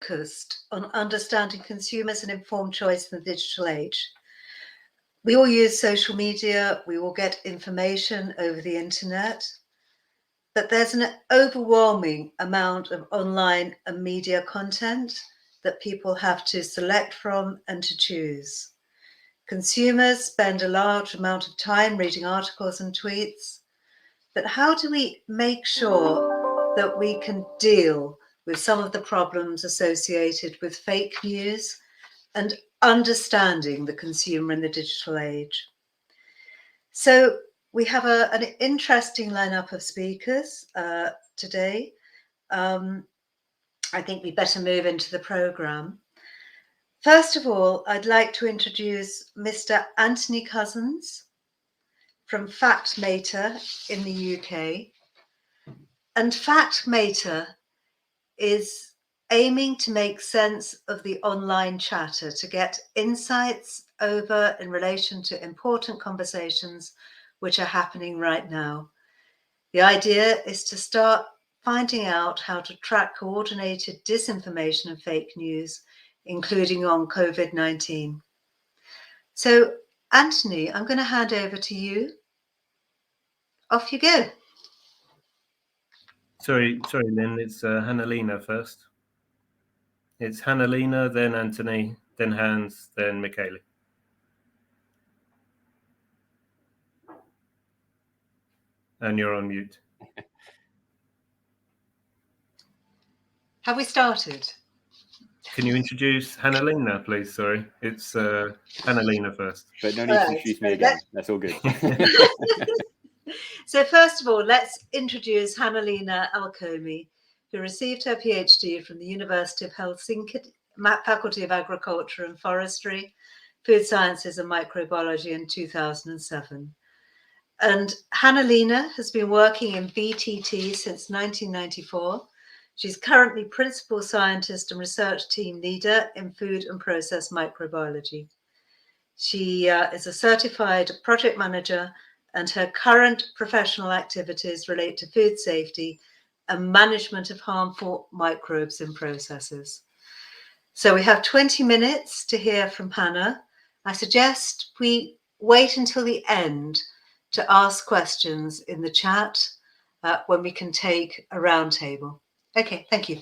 focused on understanding consumers and informed choice in the digital age. We all use social media, we all get information over the internet, but there's an overwhelming amount of online and media content that people have to select from and to choose. Consumers spend a large amount of time reading articles and tweets, but how do we make sure that we can deal with some of the problems associated with fake news and understanding the consumer in the digital age? So we have an interesting lineup of speakers today. I think we better move into the programme. First of all, I'd like to introduce Mr. Antony Cousins from Factmata in the UK. And Factmata is aiming to make sense of the online chatter, to get insights over in relation to important conversations which are happening right now. The idea is to start finding out how to track coordinated disinformation and fake news, including on COVID-19. So, Antony, I'm going to hand over to you. Off you go. Sorry, Lynn. It's Hanna first. It's Hanna, then Antony, then Hans, then Michele. And you're on mute. Have we started? Can you introduce Hanna, please? Sorry, it's Hanna first. But no need to introduce me again. That's all good. So first of all, let's introduce Hanna Alakomi, who received her PhD from the University of Helsinki, Faculty of Agriculture and Forestry, Food Sciences and Microbiology in 2007. And Hanna has been working in VTT since 1994. She's currently Principal Scientist and Research Team Leader in Food and Process Microbiology. She is a certified project manager, and her current professional activities relate to food safety and management of harmful microbes in processes. So we have 20 minutes to hear from Hanna. I suggest we wait until the end to ask questions in the chat when we can take a roundtable. Okay, thank you.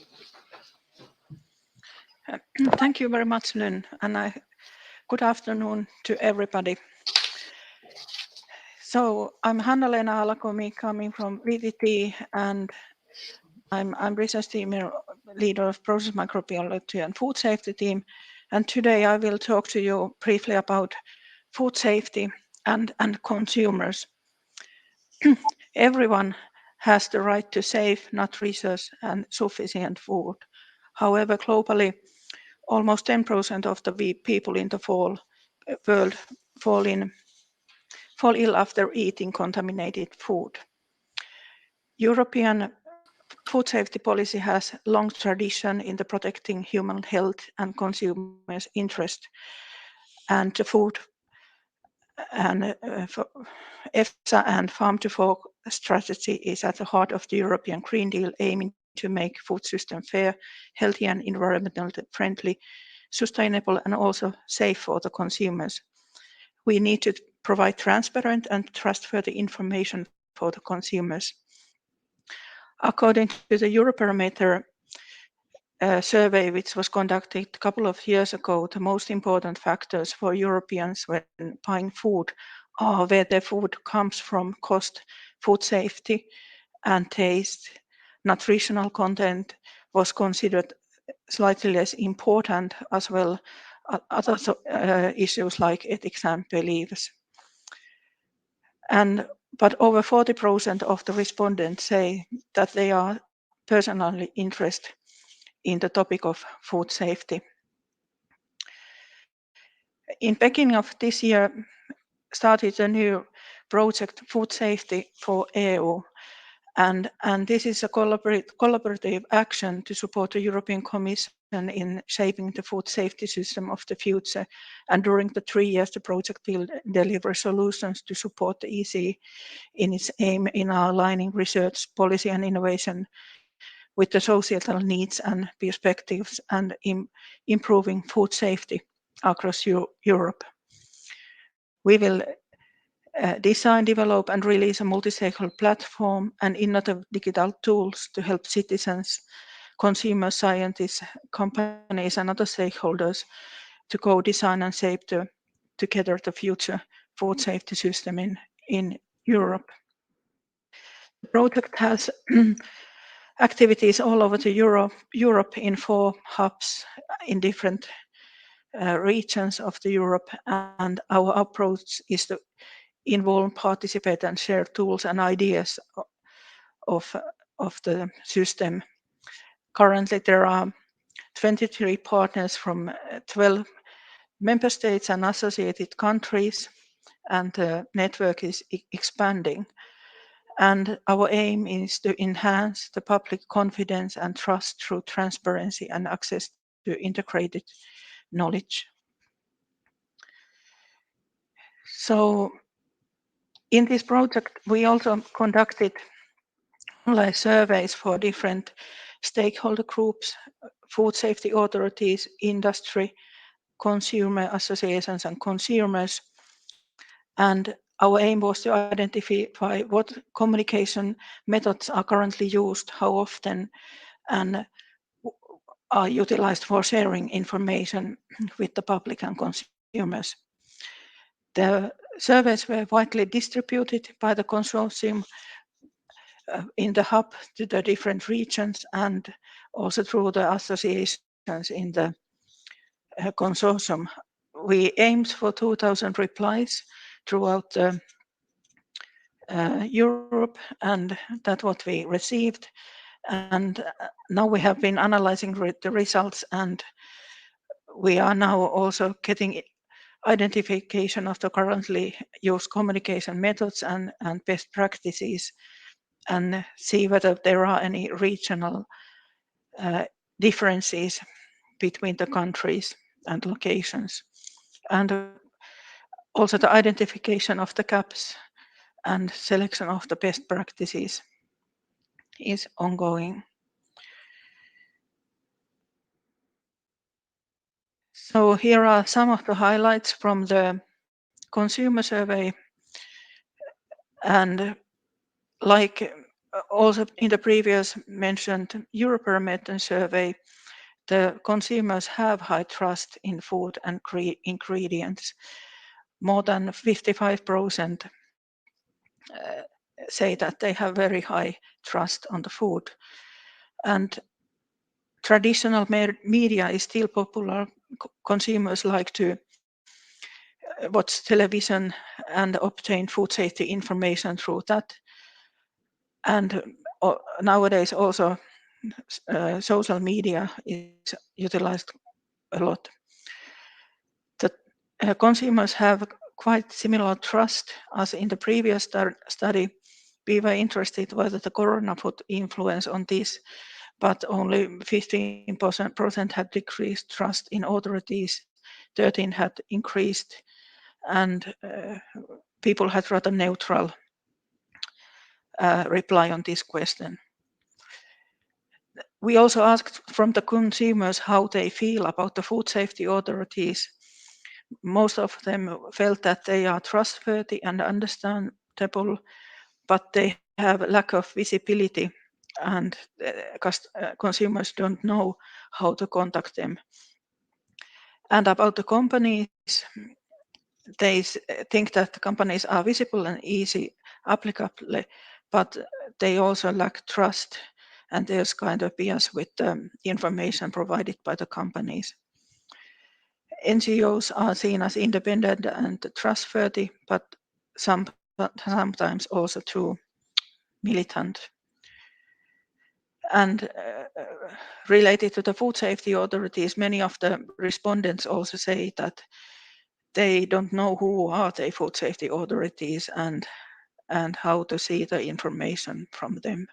Thank you very much, Lynn, and good afternoon to everybody. So I'm Hanna-Leena Alakomi, coming from VTT, and I'm research team leader of process microbiology and food safety team. And today I will talk to you briefly about food safety and consumers. Everyone has the right to safe, nutritious and sufficient food. However, globally, almost 10% of the people in the world fall ill after eating contaminated food. European food safety policy has long tradition in the protecting human health and consumers' interest, and the food and EFSA and Farm to Fork strategy is at the heart of the European Green Deal, aiming to make food system fair, healthy and environmentally friendly, sustainable and also safe for the consumers. We need to provide transparent and trustworthy information for the consumers. According to the Eurobarometer survey, which was conducted a couple of years ago, the most important factors for Europeans when buying food are where their food comes from, cost, food safety and taste. Nutritional content was considered slightly less important, as well as other issues like ethics and beliefs. But over 40% of the respondents say that they are personally interested in the topic of food safety. In beginning of this year, started a new project, Food Safety for EU, and this is a collaborative action to support the European Commission in shaping the food safety system of the future. And during the 3 years, the project will deliver solutions to support the EC in its aim in aligning research, policy and innovation with the societal needs and perspectives and improving food safety across Europe. We will design, develop and release a multi-stakeholder platform and innovative digital tools to help citizens, consumers, scientists, companies and other stakeholders to co-design and shape together the future food safety system in Europe. The project has activities all over Europe in 4 hubs in different regions of the Europe, and our approach is to involve, participate and share tools and ideas of the system. Currently there are 23 partners from 12 member states and associated countries, and the network is expanding. And our aim is to enhance the public confidence and trust through transparency and access to integrated knowledge. So in this project, we also conducted online surveys for different stakeholder groups, food safety authorities, industry, consumer associations and consumers. And our aim was to identify what communication methods are currently used, how often, and are utilized for sharing information with the public and consumers. The surveys were widely distributed by the consortium in the hub to the different regions and also through the associations in the consortium. We aimed for 2,000 replies throughout Europe, and that's what we received. And now we have been analyzing the results, and we are now also getting identification of the currently used communication methods and best practices, and see whether there are any regional differences between the countries and locations. And also the identification of the gaps and selection of the best practices is ongoing. So here are some of the highlights from the consumer survey, and like also in the previous mentioned Eurobarometer survey, the consumers have high trust in food and ingredients. More than 55% say that they have very high trust on the food. And traditional media is still popular. Consumers like to watch television and obtain food safety information through that. And nowadays also social media is utilized a lot. The consumers have quite similar trust as in the previous study. We were interested whether the corona put influence on this, but only 15% had decreased trust in authorities, 13% had increased, and people had rather neutral reply on this question. We also asked from the consumers how they feel about the food safety authorities. Most of them felt that they are trustworthy and understandable, but they have lack of visibility, and consumers don't know how to contact them. And about the companies, they think that the companies are visible and easy applicable, but they also lack trust, and there's kind of bias with the information provided by the companies. NGOs are seen as independent and trustworthy, but sometimes also too militant. And related to the food safety authorities, many of the respondents also say that they don't know who are the food safety authorities and how to see the information from them.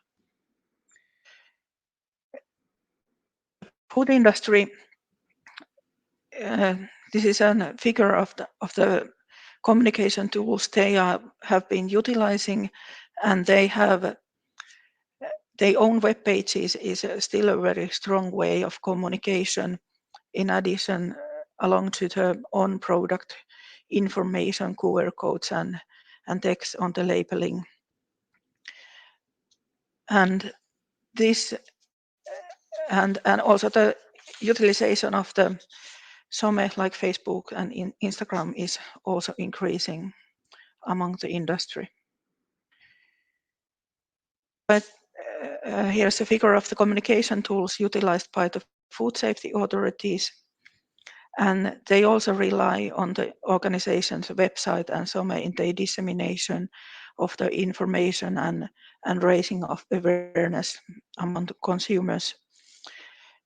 Food industry, this is a figure of the communication tools they have been utilizing, and they their own web pages is still a very strong way of communication. In addition, along to the on product information, QR codes and text on the labeling. And this and also the utilization of the some like Facebook and Instagram is also increasing among the industry. But here's a figure of the communication tools utilized by the food safety authorities. And they also rely on the organization's website and some in the dissemination of the information and raising of awareness among the consumers.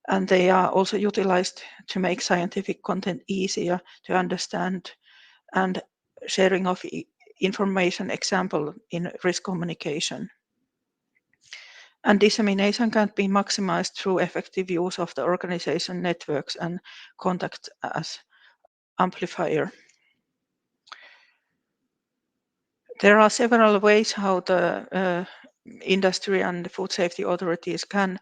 And they are also utilized to make scientific content easier to understand and sharing of information example in risk communication. And dissemination can be maximized through effective use of the organization networks and contact as amplifier. There are several ways how the industry and the food safety authorities can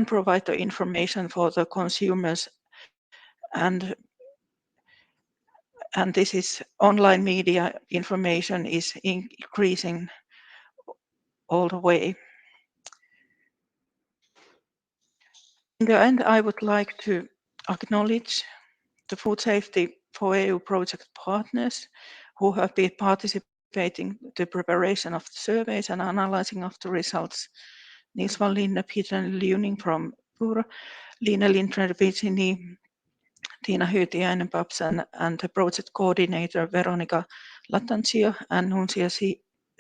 provide the information for the consumers, and this is online media information is increasing all the way. In the end, I would like to acknowledge the Food Safety for EU project partners who have been participating in the preparation of the surveys and analyzing of the results. Nils van Linde, Peter Leuning from Pura, Leena Lindner-Vicini, Tiina Hyytiäinen, PAPS, and the project coordinator Veronica Latanzio and Nuncia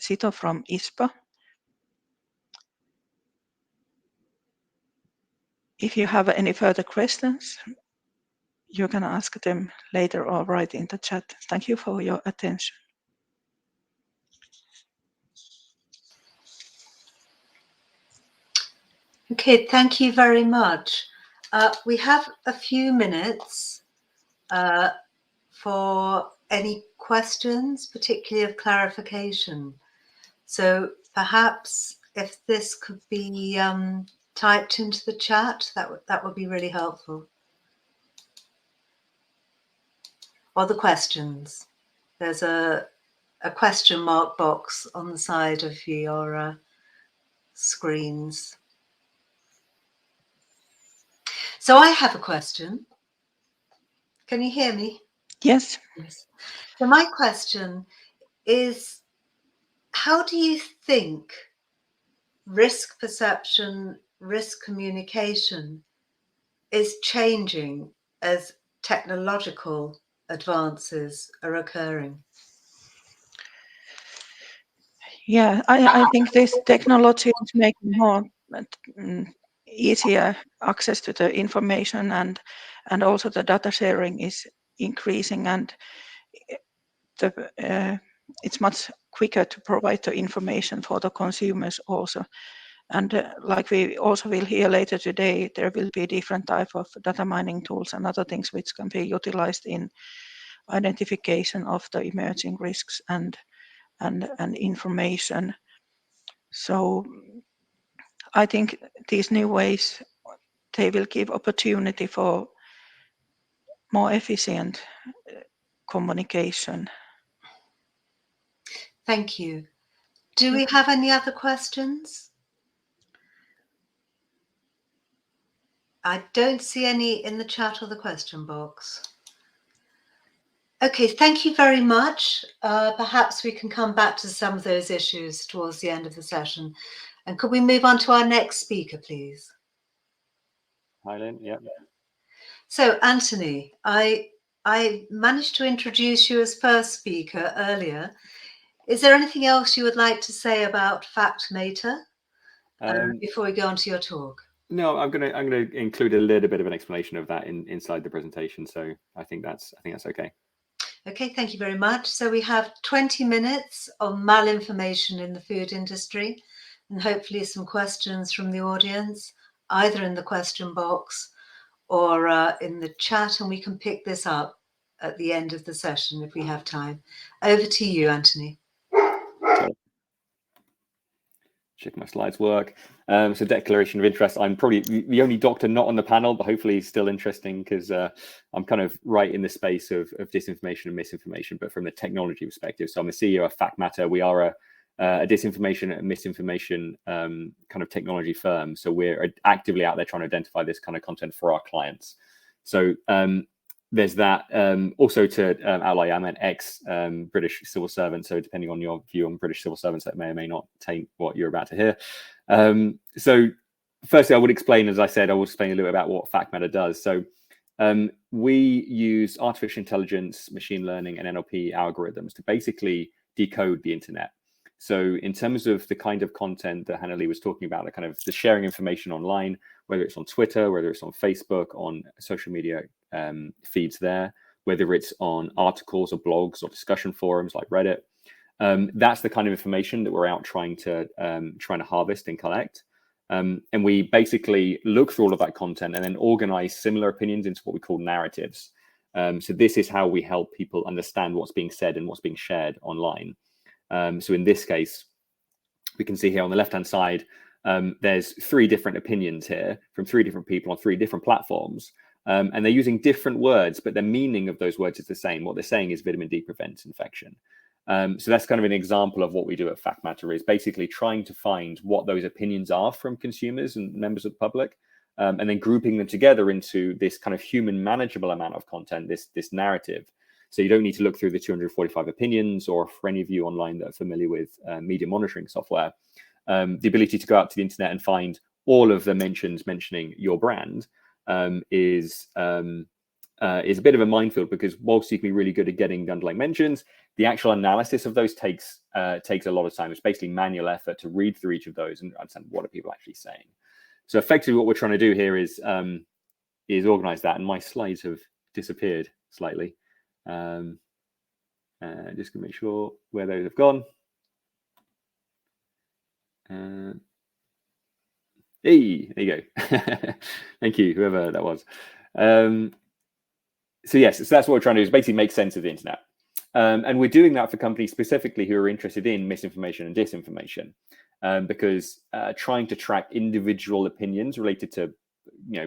Sito from ISPA. If you have any further questions, you can ask them later or write in the chat. Thank you for your attention. Okay, thank you very much. We have a few minutes for any questions, particularly of clarification. So perhaps if this could be typed into the chat, that would be really helpful. Or the questions. There's a question mark box on the side of your screens. So I have a question. Can you hear me? Yes. So my question is, how do you think risk perception, risk communication is changing as technological advances are occurring? Yeah, I think this technology is making more easier access to the information, and also the data sharing is increasing, and it's much quicker to provide the information for the consumers also. And like we also will hear later today, there will be different type of data mining tools and other things which can be utilized in identification of the emerging risks and information. So I think these new ways, they will give opportunity for more efficient communication. Thank you. Do we have any other questions? I don't see any in the chat or the question box. Okay, thank you very much. Perhaps we can come back to some of those issues towards the end of the session. And could we move on to our next speaker, please? Hi, Lynn. Yeah. So, Antony, I managed to introduce you as first speaker earlier. Is there anything else you would like to say about Factmata before we go on to your talk? No, I'm going to include a little bit of an explanation of that inside the presentation. So I think that's okay. Okay, thank you very much. So we have 20 minutes on malinformation in the food industry, and hopefully some questions from the audience, either in the question box or in the chat, and we can pick this up at the end of the session if we have time. Over to you, Antony. check my slides work. So declaration of interest. I'm probably the only doctor not on the panel, but hopefully it's still interesting because I'm kind of right in the space of disinformation and misinformation, but from the technology perspective. So I'm the CEO of Factmata. We are a disinformation and misinformation kind of technology firm. So we're actively out there trying to identify this kind of content for our clients. So there's that. Also to outline, I'm an ex-British civil servant. So depending on your view on British civil servants, that may or may not taint what you're about to hear. So firstly, I would explain, as I said, I will explain a little bit about what Factmata does. So we use artificial intelligence, machine learning, and NLP algorithms to basically decode the internet. So in terms of the kind of content that Hanna was talking about, the kind of the sharing information online, whether it's on Twitter, whether it's on Facebook, on social media feeds there, whether it's on articles or blogs or discussion forums like Reddit, that's the kind of information that we're out trying to harvest and collect. And we basically look through all of that content and then organize similar opinions into what we call narratives. So this is how we help people understand what's being said and what's being shared online. So in this case, we can see here on the left-hand side, there's 3 different opinions here from 3 different people on 3 different platforms. And they're using different words, but the meaning of those words is the same. What they're saying is vitamin D prevents infection. So that's kind of an example of what we do at Factmata, is basically trying to find what those opinions are from consumers and members of the public, and then grouping them together into this kind of human manageable amount of content, this narrative. So you don't need to look through the 245 opinions, or for any of you online that are familiar with media monitoring software, the ability to go out to the internet and find all of the mentions mentioning your brand is a bit of a minefield, because whilst you can be really good at getting the underlying mentions, the actual analysis of those takes a lot of time. It's basically manual effort to read through each of those and understand what are people actually saying. So effectively what we're trying to do here is organize that, and my slides have disappeared slightly. Just gonna make sure where those have gone. Hey, there you go. Thank you, whoever that was. So yes, so that's what we're trying to do, is basically make sense of the internet. And we're doing that for companies specifically who are interested in misinformation and disinformation, because trying to track individual opinions related to,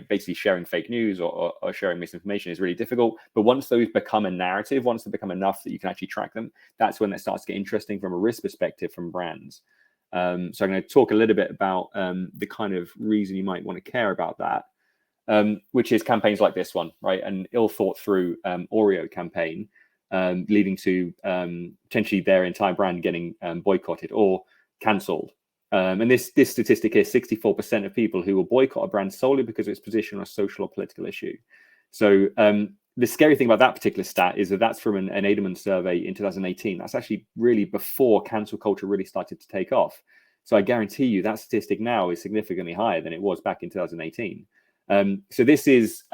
basically sharing fake news or sharing misinformation is really difficult. But once those become a narrative, once they become enough that you can actually track them, that's when it starts to get interesting from a risk perspective from brands. So I'm going to talk a little bit about the kind of reason you might want to care about that, which is campaigns like this one, right? An ill thought through Oreo campaign leading to potentially their entire brand getting boycotted or cancelled. And this statistic here, 64% of people who will boycott a brand solely because of its position on a social or political issue. So the scary thing about that particular stat is that that's from an Edelman survey in 2018. That's actually really before cancel culture really started to take off. So I guarantee you that statistic now is significantly higher than it was back in 2018. So this is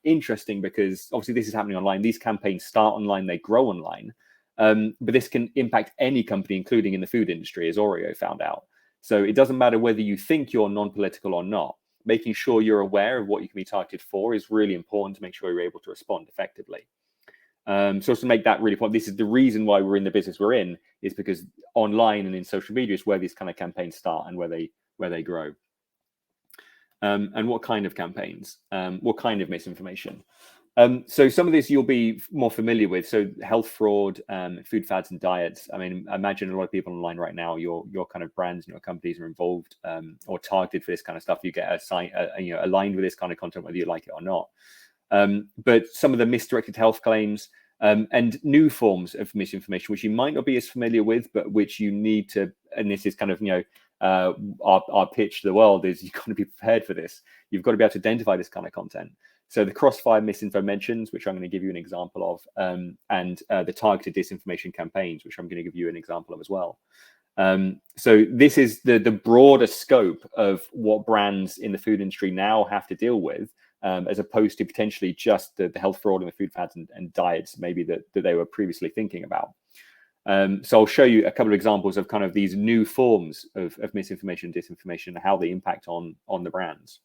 interesting because obviously this is happening online. These campaigns start online, they grow online, but this can impact any company, including in the food industry, as Oreo found out. So it doesn't matter whether you think you're non-political or not. Making sure you're aware of what you can be targeted for is really important to make sure you're able to respond effectively. So to make that really important, this is the reason why we're in the business we're in, is because online and in social media is where these kind of campaigns start and where they grow. And what kind of campaigns? What kind of misinformation? So some of this you'll be more familiar with. So health fraud, food fads and diets. I mean, I imagine a lot of people online right now, your kind of brands and your companies are involved or targeted for this kind of stuff. You get aligned with this kind of content, whether you like it or not. But some of the misdirected health claims and new forms of misinformation, which you might not be as familiar with, but which you need to, and this is kind of, our pitch to the world is you've got to be prepared for this. You've got to be able to identify this kind of content. So the crossfire misinfo mentions, which I'm going to give you an example of, and the targeted disinformation campaigns, which I'm going to give you an example of as well. So this is the broader scope of what brands in the food industry now have to deal with, as opposed to potentially just the health fraud and the food fads and diets maybe that they were previously thinking about. So I'll show you a couple of examples of kind of these new forms of misinformation and disinformation and how they impact on the brands.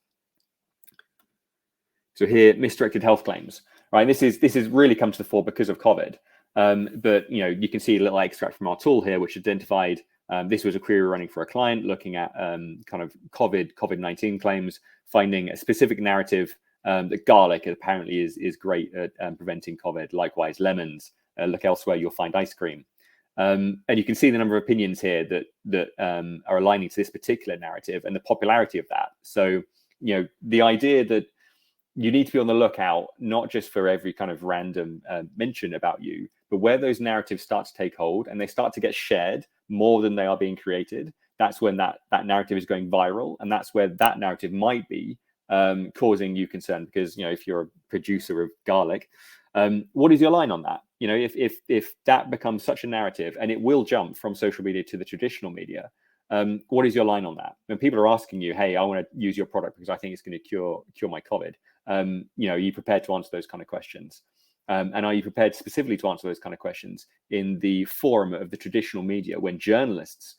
So here, misdirected health claims, right? This is really come to the fore because of COVID. But you can see a little extract from our tool here, which identified This was a query running for a client looking at kind of COVID-19 claims, finding a specific narrative that garlic apparently is great at preventing COVID. Likewise, lemons. Look elsewhere, you'll find ice cream. And you can see the number of opinions here that are aligning to this particular narrative and the popularity of that. So, the idea that you need to be on the lookout, not just for every kind of random mention about you, but where those narratives start to take hold and they start to get shared more than they are being created. That's when that narrative is going viral. And that's where that narrative might be causing you concern, because, if you're a producer of garlic, what is your line on that? If that becomes such a narrative, and it will jump from social media to the traditional media, what is your line on that? When people are asking you, hey, I want to use your product because I think it's going to cure my COVID, are you prepared to answer those kind of questions? And are you prepared specifically to answer those kind of questions in the forum of the traditional media, when journalists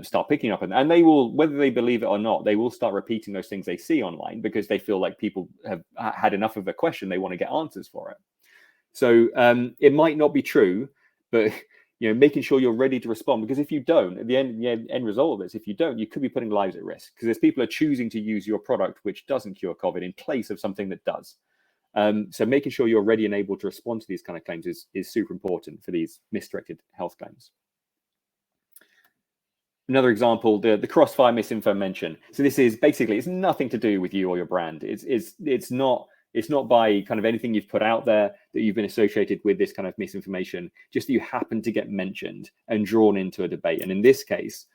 start picking up, and they will, whether they believe it or not, they will start repeating those things they see online because they feel like people have had enough of a question, they want to get answers for it. So it might not be true, but making sure you're ready to respond, because if you don't, at the end result of this, if you don't, you could be putting lives at risk, because there's people are choosing to use your product which doesn't cure COVID in place of something that does. So making sure you're ready and able to respond to these kind of claims is super important for these misdirected health claims. Another example, the crossfire misinfo mention. So this is basically, it's nothing to do with you or your brand. It's not by kind of anything you've put out there that you've been associated with this kind of misinformation, just that you happen to get mentioned and drawn into a debate. And in this case,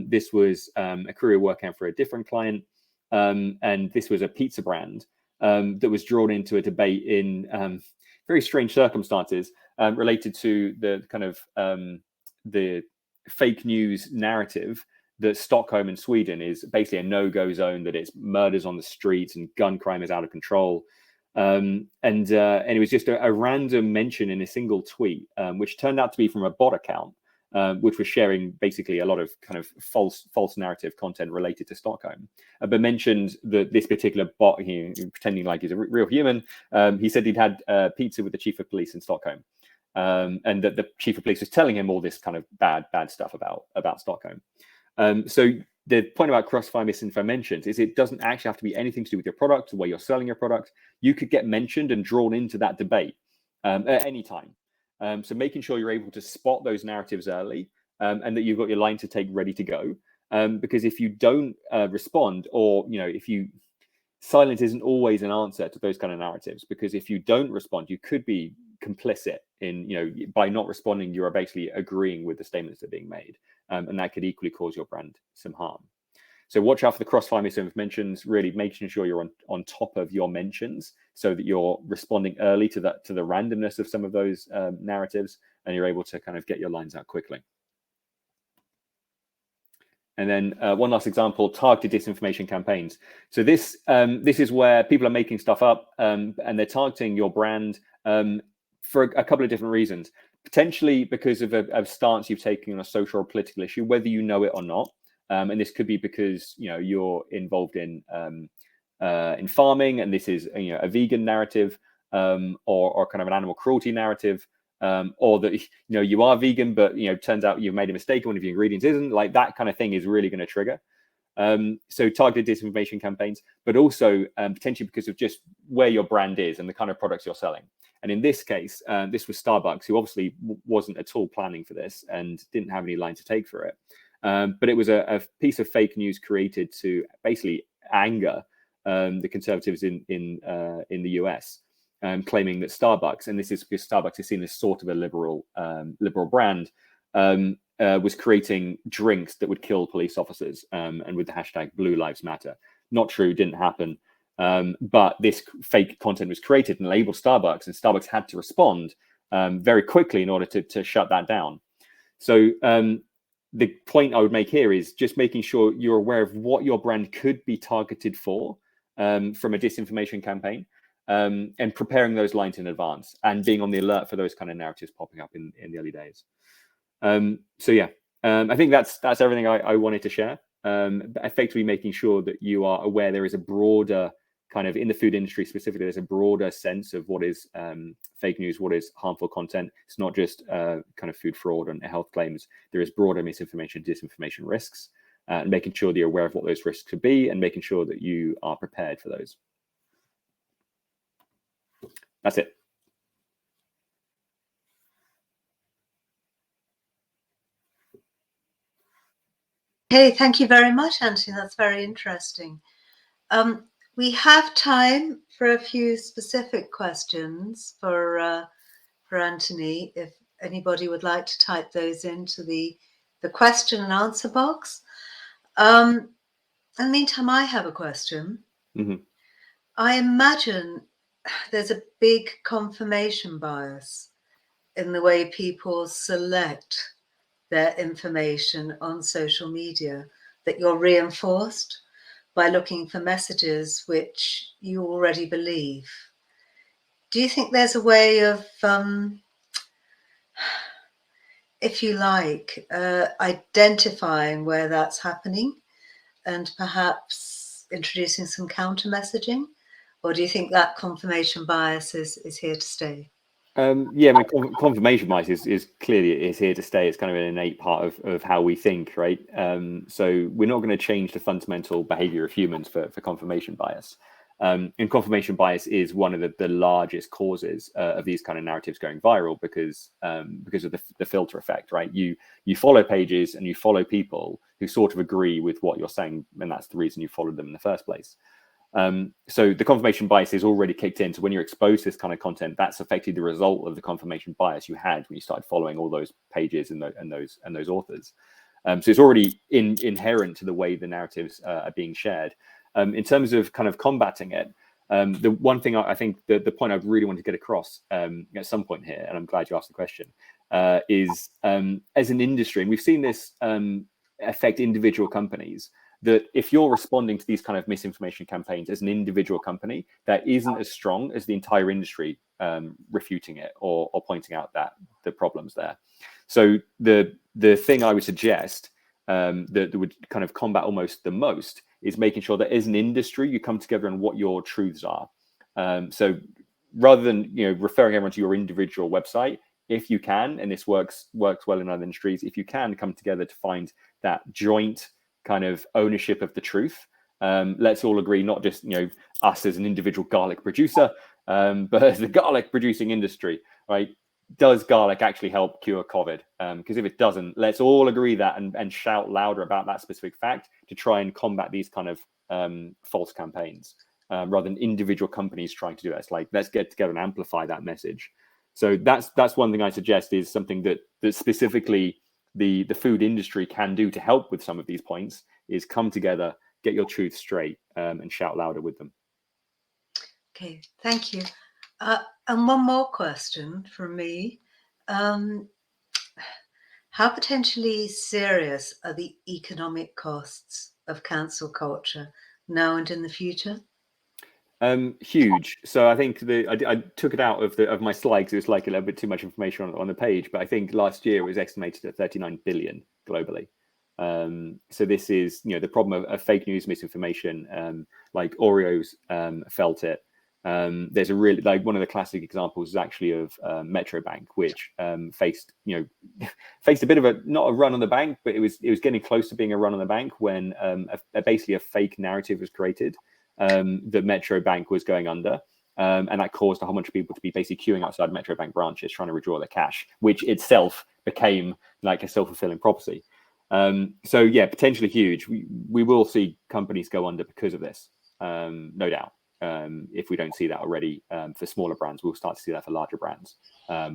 this was a courier working for a different client, and this was a pizza brand that was drawn into a debate in very strange circumstances related to the kind of the fake news narrative that Stockholm in Sweden is basically a no-go zone, that it's murders on the streets and gun crime is out of control. And it was just a random mention in a single tweet, which turned out to be from a bot account, which was sharing basically a lot of kind of false narrative content related to Stockholm. But mentioned that this particular bot, pretending like he's a real human, he said he'd had pizza with the chief of police in Stockholm. And that the chief of police was telling him all this kind of bad stuff about Stockholm. So the point about crossfire misinfo mentions is it doesn't actually have to be anything to do with your product, the way you're selling your product. You could get mentioned and drawn into that debate at any time. So making sure you're able to spot those narratives early, and that you've got your line to take ready to go. Because if you don't respond, or silence isn't always an answer to those kind of narratives, because if you don't respond, you could be complicit in, by not responding, you are basically agreeing with the statements that are being made. And that could equally cause your brand some harm. So watch out for the crossfire misinfo mentions, really making sure you're on top of your mentions so that you're responding early to the randomness of some of those narratives, and you're able to kind of get your lines out quickly. And then one last example, targeted disinformation campaigns. So this is where people are making stuff up and they're targeting your brand for a couple of different reasons. Potentially because of a stance you've taken on a social or political issue, whether you know it or not. And this could be because you're involved in farming, and this is a vegan narrative, or kind of an animal cruelty narrative, or that you are vegan, but turns out you've made a mistake and one of your ingredients isn't. Like that kind of thing is really going to trigger. So targeted disinformation campaigns, but also potentially because of just where your brand is and the kind of products you're selling. And in this case, this was Starbucks, who obviously wasn't at all planning for this and didn't have any line to take for it. But it was a piece of fake news created to basically anger the conservatives in the US, claiming that Starbucks, and this is because Starbucks is seen as sort of a liberal brand, was creating drinks that would kill police officers, and with the hashtag Blue Lives Matter. Not true, didn't happen. But this fake content was created and labeled Starbucks, and Starbucks had to respond very quickly in order to shut that down. So the point I would make here is just making sure you're aware of what your brand could be targeted for from a disinformation campaign, and preparing those lines in advance and being on the alert for those kind of narratives popping up in the early days. So yeah, I think that's everything I wanted to share. Effectively making sure that you are aware there is a broader kind of in the food industry specifically, there's a broader sense of what is fake news, what is harmful content. It's not just kind of food fraud and health claims. There is broader misinformation, disinformation risks, and making sure that you're aware of what those risks could be and making sure that you are prepared for those. That's it. Okay, thank you very much, Antony. That's very interesting. We have time for a few specific questions for Antony, if anybody would like to type those into the question and answer box. In the meantime, I have a question. Mm-hmm. I imagine there's a big confirmation bias in the way people select their information on social media, that you're reinforced by looking for messages which you already believe. Do you think there's a way of, if you like, identifying where that's happening and perhaps introducing some counter messaging? Or do you think that confirmation bias is here to stay? Yeah, I mean, confirmation bias is clearly here to stay. It's kind of an innate part of how we think, right? So we're not going to change the fundamental behavior of humans for confirmation bias. And confirmation bias is one of the largest causes of these kind of narratives going viral because of the filter effect, right? You follow pages and you follow people who sort of agree with what you're saying, and that's the reason you followed them in the first place. So the confirmation bias is already kicked in. So when you're exposed to this kind of content, that's effectively the result of the confirmation bias you had when you started following all those pages and those authors. So it's already inherent to the way the narratives are being shared. In terms of kind of combating it, the one thing I think the point I really want to get across at some point here, and I'm glad you asked the question, is as an industry, and we've seen this affect individual companies, that if you're responding to these kind of misinformation campaigns as an individual company, that isn't as strong as the entire industry refuting it or pointing out that the problems there. So the thing I would suggest that would kind of combat almost the most is making sure that as an industry you come together on what your truths are. So rather than referring everyone to your individual website, if you can, and this works well in other industries, if you can come together to find that joint kind of ownership of the truth. Let's all agree, not just us as an individual garlic producer, but as the garlic producing industry, right? Does garlic actually help cure COVID? Because if it doesn't, let's all agree that and shout louder about that specific fact to try and combat these kind of false campaigns, rather than individual companies trying to do that. It's like, let's get together and amplify that message. So that's one thing I suggest is something that specifically the food industry can do to help with some of these points, is come together, get your truth straight, and shout louder with them. Okay, thank you. And one more question from me. How potentially serious are the economic costs of cancel culture now and in the future? Huge. So I think I took it out of my slides. It was like a little bit too much information on the page, but I think last year it was estimated at 39 billion globally. So this is the problem of fake news, misinformation. Like Oreos felt it. There's a really one of the classic examples is actually of Metro Bank, which faced a bit of not a run on the bank, but it was getting close to being a run on the bank when basically a fake narrative was created. The Metro Bank was going under, and that caused a whole bunch of people to be basically queuing outside Metro Bank branches trying to withdraw their cash, which itself became like a self-fulfilling prophecy. So yeah, potentially huge. We will see companies go under because of this, no doubt. If we don't see that already for smaller brands, we'll start to see that for larger brands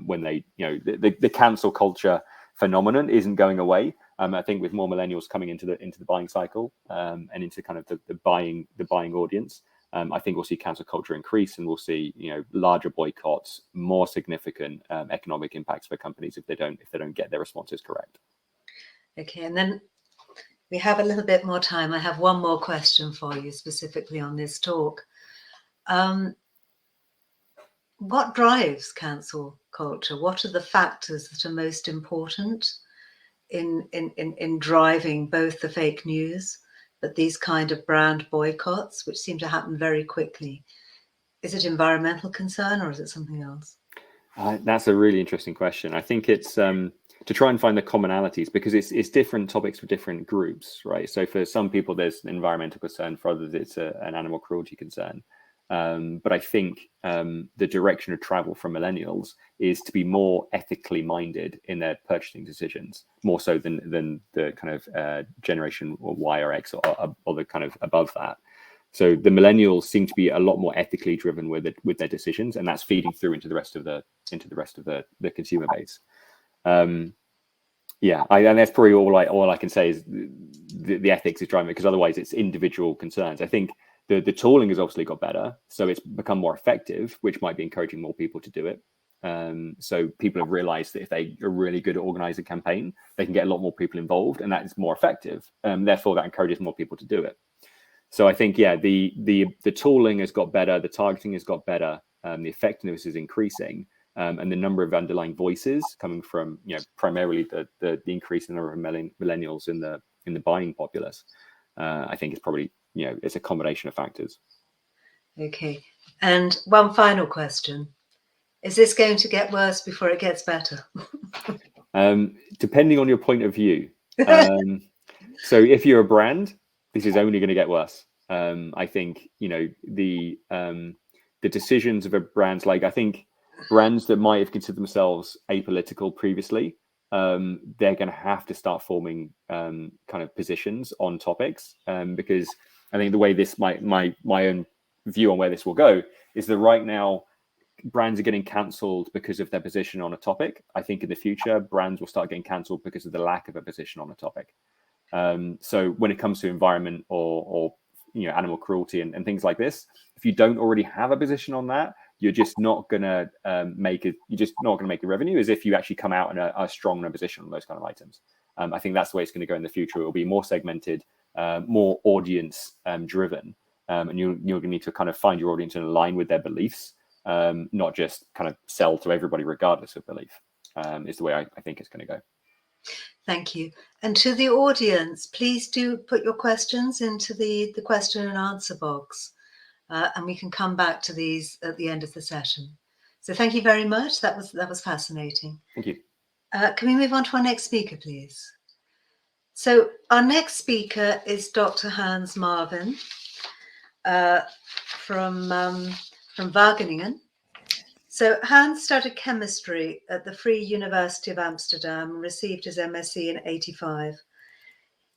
when they, the cancel culture phenomenon isn't going away. I think with more millennials coming into the buying cycle and into kind of the buying audience, I think we'll see cancel culture increase, and we'll see larger boycotts, more significant economic impacts for companies if they don't get their responses correct. Okay, and then we have a little bit more time. I have one more question for you specifically on this talk. What drives cancel culture? What are the factors that are most important in driving both the fake news but these kind of brand boycotts, which seem to happen very quickly. Is it environmental concern or is it something else? That's a really interesting question. I think it's to try and find the commonalities, because it's different topics for different groups, right? So for some people, there's an environmental concern. For others, it's an animal cruelty concern. But I think the direction of travel from millennials is to be more ethically minded in their purchasing decisions, more so than the kind of generation or Y or X or the kind of above that. So the millennials seem to be a lot more ethically driven with their decisions, and that's feeding through into the rest of the consumer base. And that's probably all I can say is the ethics is driving it, because otherwise it's individual concerns. I think the tooling has obviously got better, so it's become more effective, which might be encouraging more people to do it. So people have realized that if they are really good at organizing a campaign, they can get a lot more people involved, and that is more effective. Therefore, that encourages more people to do it. So I think, the tooling has got better, the targeting has got better, the effectiveness is increasing, and the number of underlying voices coming from, primarily the increase in the number of millennials in the buying populace, I think is probably, it's a combination of factors. Okay. And one final question. Is this going to get worse before it gets better? Depending on your point of view. So if you're a brand, this is only going to get worse. I think, the decisions of a brands, like I think brands that might have considered themselves apolitical previously, they're going to have to start forming kind of positions on topics, because I think the way this my own view on where this will go is that right now brands are getting cancelled because of their position on a topic. I think in the future brands will start getting cancelled because of the lack of a position on a topic. So when it comes to environment or animal cruelty and things like this, if you don't already have a position on that, you're just not gonna make it. You're just not gonna make the revenue as if you actually come out in a strong position on those kind of items. I think that's the way it's going to go in the future. It will be more segmented, more audience driven, and you're going to need to kind of find your audience and align with their beliefs, not just kind of sell to everybody regardless of belief. Is the way I think it's going to go. Thank you. And to the audience, please do put your questions into the question and answer box, and we can come back to these at the end of the session. So thank you very much. That was fascinating. Thank you. Can we move on to our next speaker, please? So our next speaker is Dr. Hans Marvin from Wageningen. So Hans studied chemistry at the Free University of Amsterdam and received his MSc in 1985.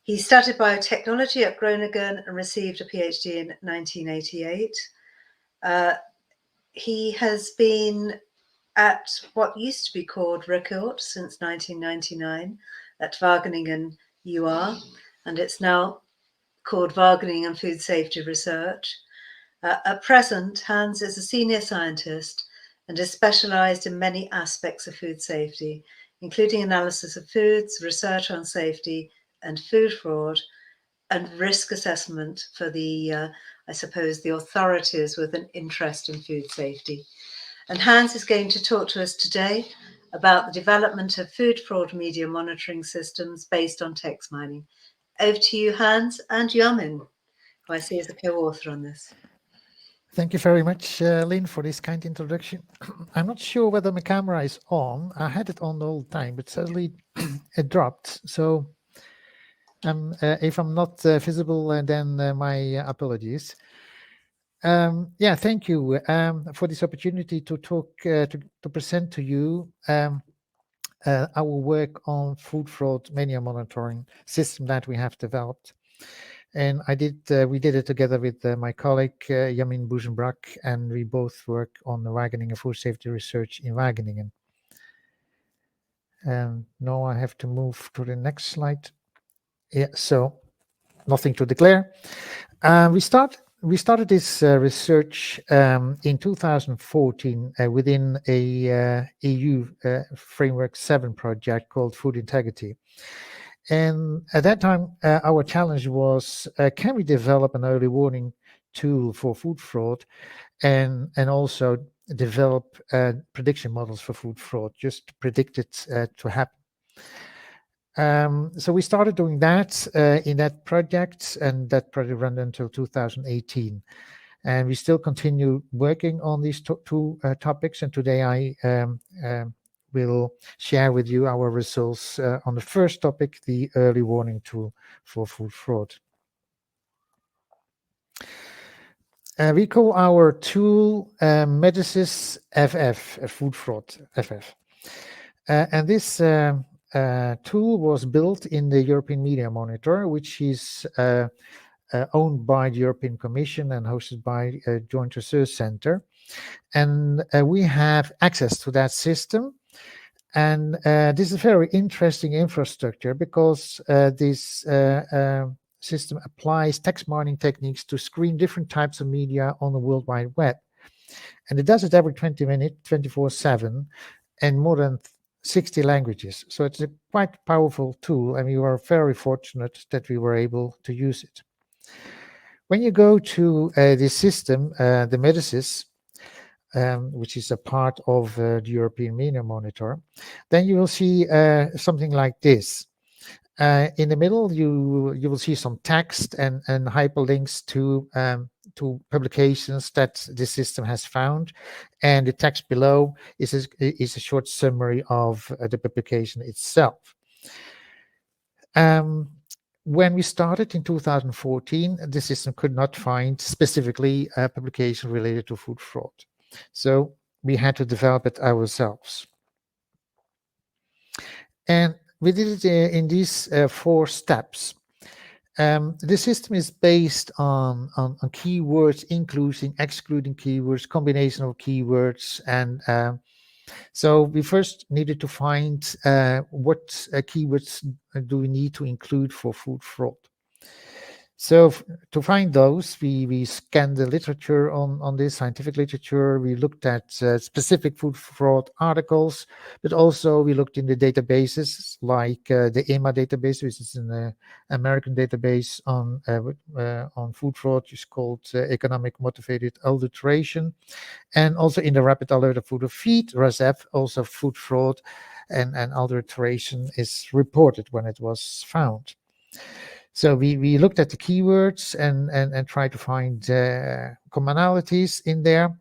He studied biotechnology at Groningen and received a PhD in 1988. He has been at what used to be called Rekord since 1999 at Wageningen UR, and it's now called Wageningen Food Safety Research. At present, Hans is a senior scientist and is specialized in many aspects of food safety, including analysis of foods, research on safety and food fraud, and risk assessment for the authorities with an interest in food safety. And Hans is going to talk to us today about the development of food fraud media monitoring systems based on text mining. Over to you, Hans, and Yamin, who I see as a co-author on this. Thank you very much, Lynn, for this kind introduction. I'm not sure whether my camera is on. I had it on the whole time, but suddenly it dropped. So if I'm not visible, then my apologies. Thank you for this opportunity to talk, to present to you our work on food fraud media monitoring system that we have developed. And we did it together with my colleague, Yamin Buzenbrak, and we both work on the Wageningen Food Safety Research in Wageningen. And now I have to move to the next slide. Yeah, so nothing to declare. We started this research in 2014 within a EU Framework 7 project called Food Integrity. And at that time, our challenge was, can we develop an early warning tool for food fraud and also develop prediction models for food fraud, just to predict it to happen? So we started doing that in that project, and that project ran until 2018. And we still continue working on these two topics. And today I will share with you our results on the first topic, the early warning tool for food fraud. We call our tool Medisys FF, food fraud FF. And this tool was built in the European Media Monitor, which is owned by the European Commission and hosted by a Joint Research Center. And we have access to that system. And this is a very interesting infrastructure because this system applies text mining techniques to screen different types of media on the World Wide Web. And it does it every 20 minutes, 24/7, and more than 60 languages. So it's a quite powerful tool, and we were very fortunate that we were able to use it. When you go to this system, the Medisys, which is a part of the European Media Monitor, then you will see something like this. In the middle, you will see some text and hyperlinks to publications that the system has found, and the text below is a short summary of the publication itself. When we started in 2014, the system could not find specifically a publication related to food fraud. So we had to develop it ourselves. And we did it in these 4 steps. The system is based on keywords, including, excluding keywords, combination of keywords. And so we first needed to find what keywords do we need to include for food fraud. So to find those, we scanned the literature on this, scientific literature. We looked at specific food fraud articles, but also we looked in the databases like the EMA database, which is an American database on food fraud. It's called Economic Motivated Adulteration. And also in the Rapid Alert of Food or Feed, RASF, also food fraud and adulteration is reported when it was found. So we looked at the keywords and tried to find commonalities in there.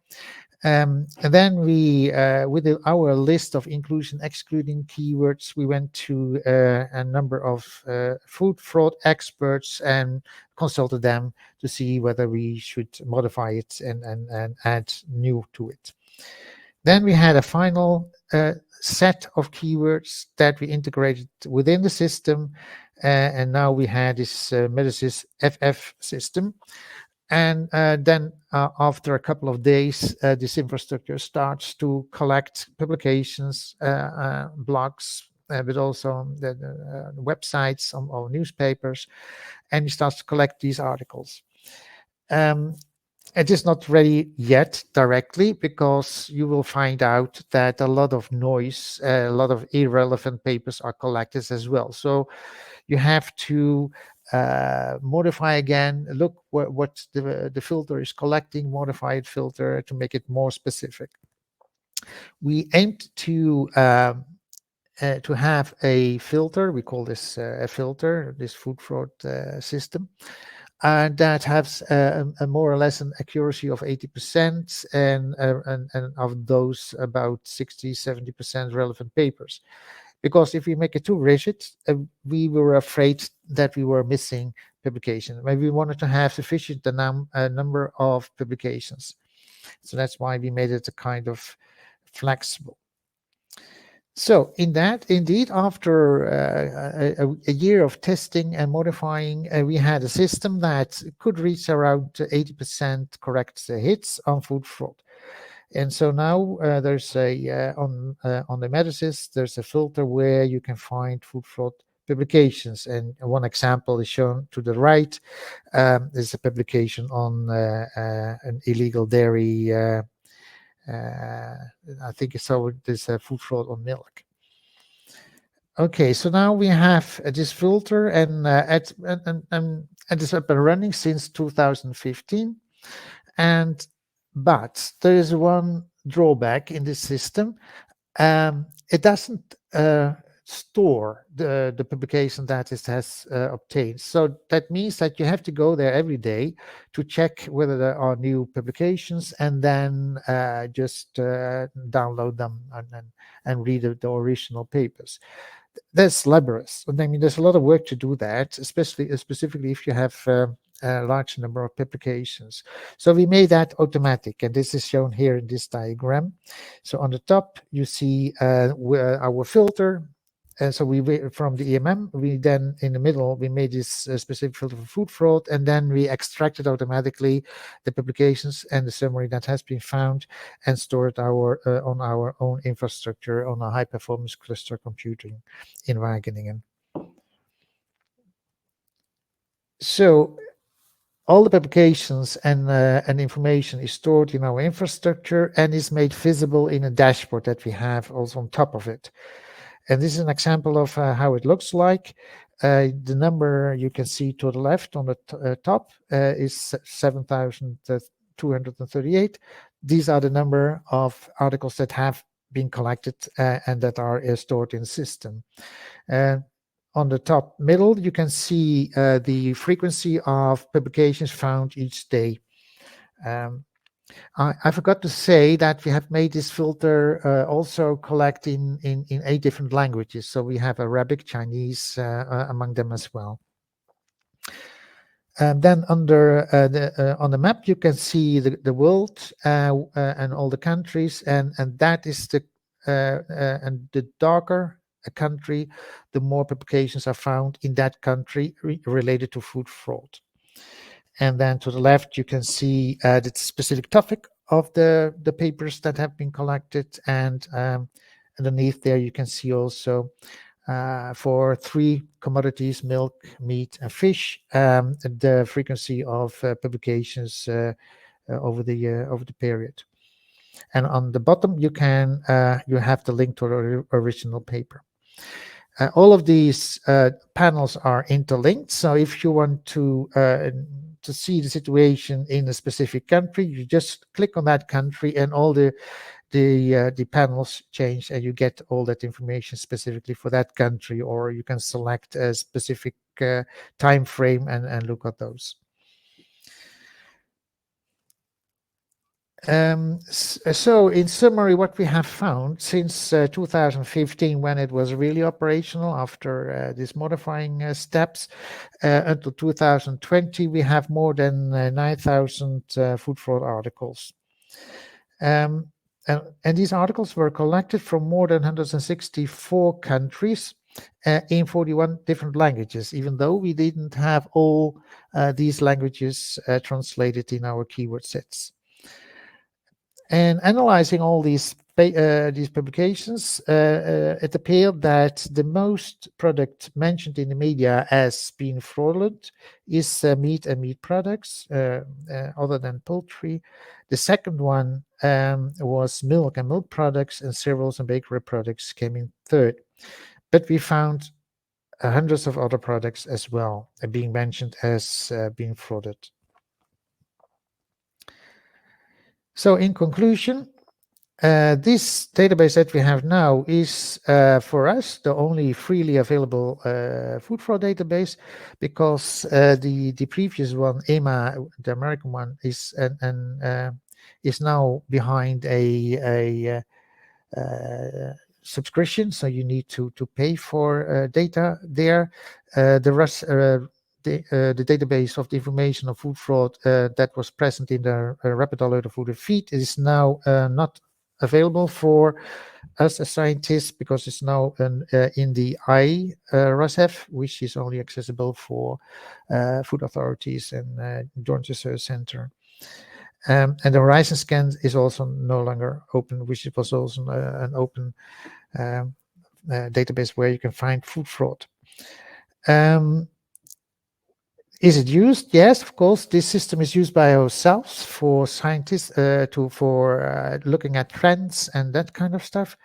And then we, with our list of inclusion, excluding keywords, we went to a number of food fraud experts and consulted them to see whether we should modify it and add new to it. Then we had a final set of keywords that we integrated within the system. And now we had this Medisys FF system. And then after a couple of days, this infrastructure starts to collect publications, blogs, but also the websites or newspapers, and it starts to collect these articles. It is not ready yet directly because you will find out that a lot of noise, a lot of irrelevant papers are collected as well. So you have to modify again, look what the filter is collecting, modify it filter to make it more specific. We aimed to have a filter, we call this a filter, this food fraud system, and that has a more or less an accuracy of 80% and of those about 60-70% relevant papers. Because if we make it too rigid, we were afraid that we were missing publication. Maybe we wanted to have sufficient number of publications. So that's why we made it a kind of flexible. So in that, indeed, after a year of testing and modifying, we had a system that could reach around 80% correct hits on food fraud. And so now there's on the Medisys, there's a filter where you can find food fraud publications. And one example is shown to the right. There's a publication on an illegal dairy. I think so. There's a food fraud on milk. Okay, so now we have this filter, and it's up and running since 2015. But there is one drawback in this system. It doesn't store the publication that it has obtained. So that means that you have to go there every day to check whether there are new publications, and then just download them and read the original papers. That's laborious. I mean, there's a lot of work to do that, specifically if you have a large number of publications. So we made that automatic, and this is shown here in this diagram. So on the top, you see our filter. And so from the EMM, we then in the middle, we made this specific filter for food fraud, and then we extracted automatically the publications and the summary that has been found and stored on our own infrastructure on a high performance cluster computing in Wageningen. So all the publications and information is stored in our infrastructure and is made visible in a dashboard that we have also on top of it. And this is an example of how it looks like. The number you can see to the left on the top is 7,238. These are the number of articles that have been collected and that are stored in the system. On the top middle, you can see the frequency of publications found each day. I forgot to say that we have made this filter also collect in 8 different languages. So we have Arabic, Chinese among them as well. And then under on the map, you can see the world and all the countries, and that is and the darker a country, the more publications are found in that country related to food fraud. And then to the left, you can see the specific topic of the papers that have been collected. And underneath there, you can see also for 3 commodities, milk, meat, and fish, the frequency of publications over the period. And on the bottom, you have the link to the original paper. All of these panels are interlinked. So if you want to see the situation in a specific country, you just click on that country, and all the panels change, and you get all that information specifically for that country. Or you can select a specific time frame and look at those. So in summary, what we have found since 2015, when it was really operational after these modifying steps, until 2020, we have more than 9,000 food fraud articles. And these articles were collected from more than 164 countries in 41 different languages, even though we didn't have all these languages translated in our keyword sets. And analyzing all these publications, it appeared that the most product mentioned in the media as being fraudulent is meat and meat products, other than poultry. The second one was milk and milk products, and cereals and bakery products came in third. But we found hundreds of other products as well being mentioned as being frauded. So in conclusion, this database that we have now is for us the only freely available food fraud database, because the previous one, EMA, the American one, is now behind a subscription, so you need to pay for data there. The database of the information of food fraud that was present in the rapid alert of food and feed is now not available for us as scientists, because it's now in the IRSF, which is only accessible for food authorities and Joint Research Center. And the Horizon Scan is also no longer open, which was also an open database where you can find food fraud. Is it used? Yes, of course. This system is used by ourselves for scientists for looking at trends and that kind of stuff.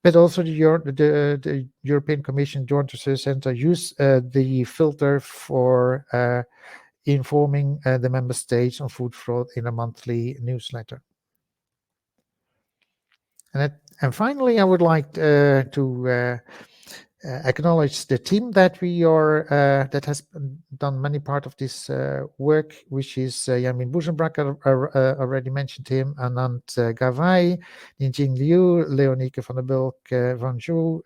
But also the European Commission Joint Research Center use the filter for informing the member states on food fraud in a monthly newsletter. And finally, I would like to acknowledge the team that we are that has done many part of this work, which is Yamin Buzenbrack, already mentioned him, Anand Gavai, Ninjing Liu, Leonieke van der Bulk, Van Zhu,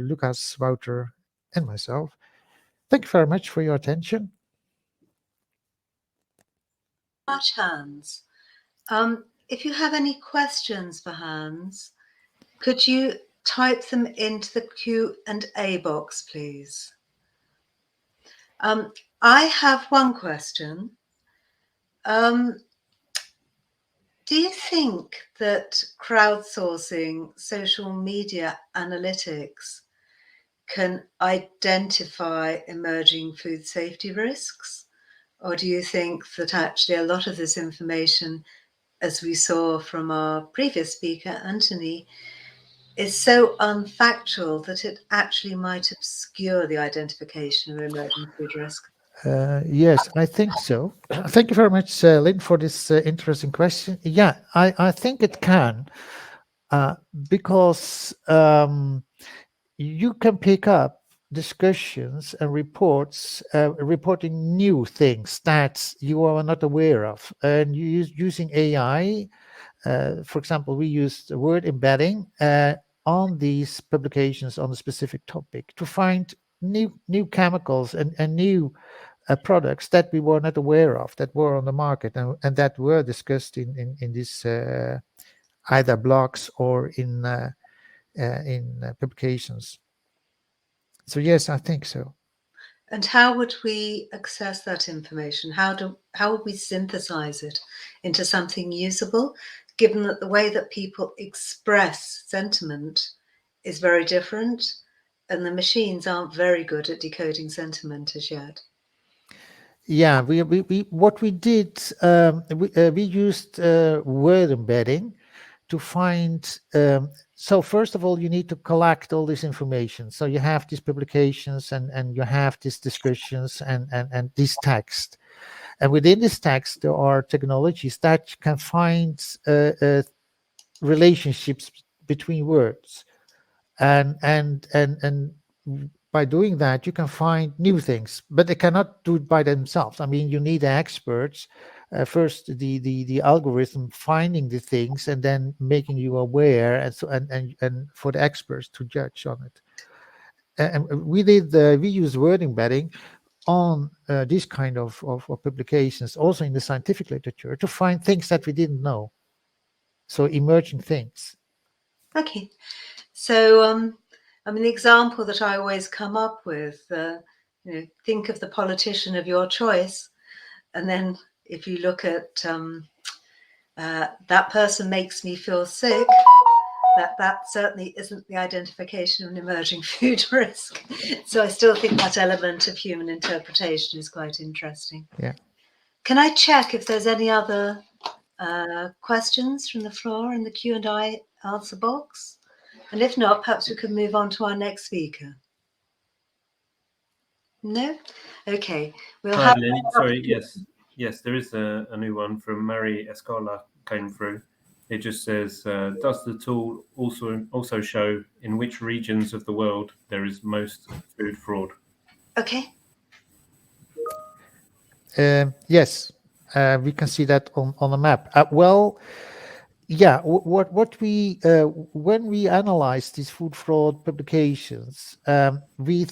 Lucas Wouter, and myself. Thank you very much for your attention. Hans. If you have any questions for Hans, could you type them into the Q&A box, please? I have one question. Do you think that crowdsourcing social media analytics can identify emerging food safety risks? Or do you think that actually a lot of this information, as we saw from our previous speaker, Antony, is so unfactual that it actually might obscure the identification of emerging food risk? Yes, I think so. Thank you very much, Lynn, for this interesting question. Yeah, I think it can, because you can pick up discussions and reports reporting new things that you are not aware of, and using AI. For example, we used word embedding on these publications on a specific topic to find new chemicals and new products that we were not aware of, that were on the market and that were discussed in this either blogs or in publications. So yes, I think so. And how would we access that information? How would we synthesize it into something usable, given that the way that people express sentiment is very different, and the machines aren't very good at decoding sentiment as yet? Yeah, we what we did, we used word embedding to find. So first of all, you need to collect all this information. So you have these publications and you have these discussions and this text. And within this text, there are technologies that can find relationships between words, and by doing that, you can find new things, but they cannot do it by themselves. I mean, you need experts. First, the algorithm finding the things and then making you aware, and so and for the experts to judge on it. And we use word embedding on these kind of publications, also in the scientific literature, to find things that we didn't know. So emerging things. Okay, so I mean, the example that I always come up with, think of the politician of your choice, and then if you look at that person makes me feel sick, that certainly isn't the identification of an emerging food risk. So I still think that element of human interpretation is quite interesting. Yeah. Can I check if there's any other questions from the floor in the Q&A answer box? And if not, perhaps we could move on to our next speaker. No? Okay. We'll Hi, have. Lynn. Sorry, yes, there is a new one from Mary Escala came through. It just says, does the tool also show in which regions of the world there is most food fraud? Okay. Yes, we can see that on the map. Well, yeah, what we when we analyzed these food fraud publications, we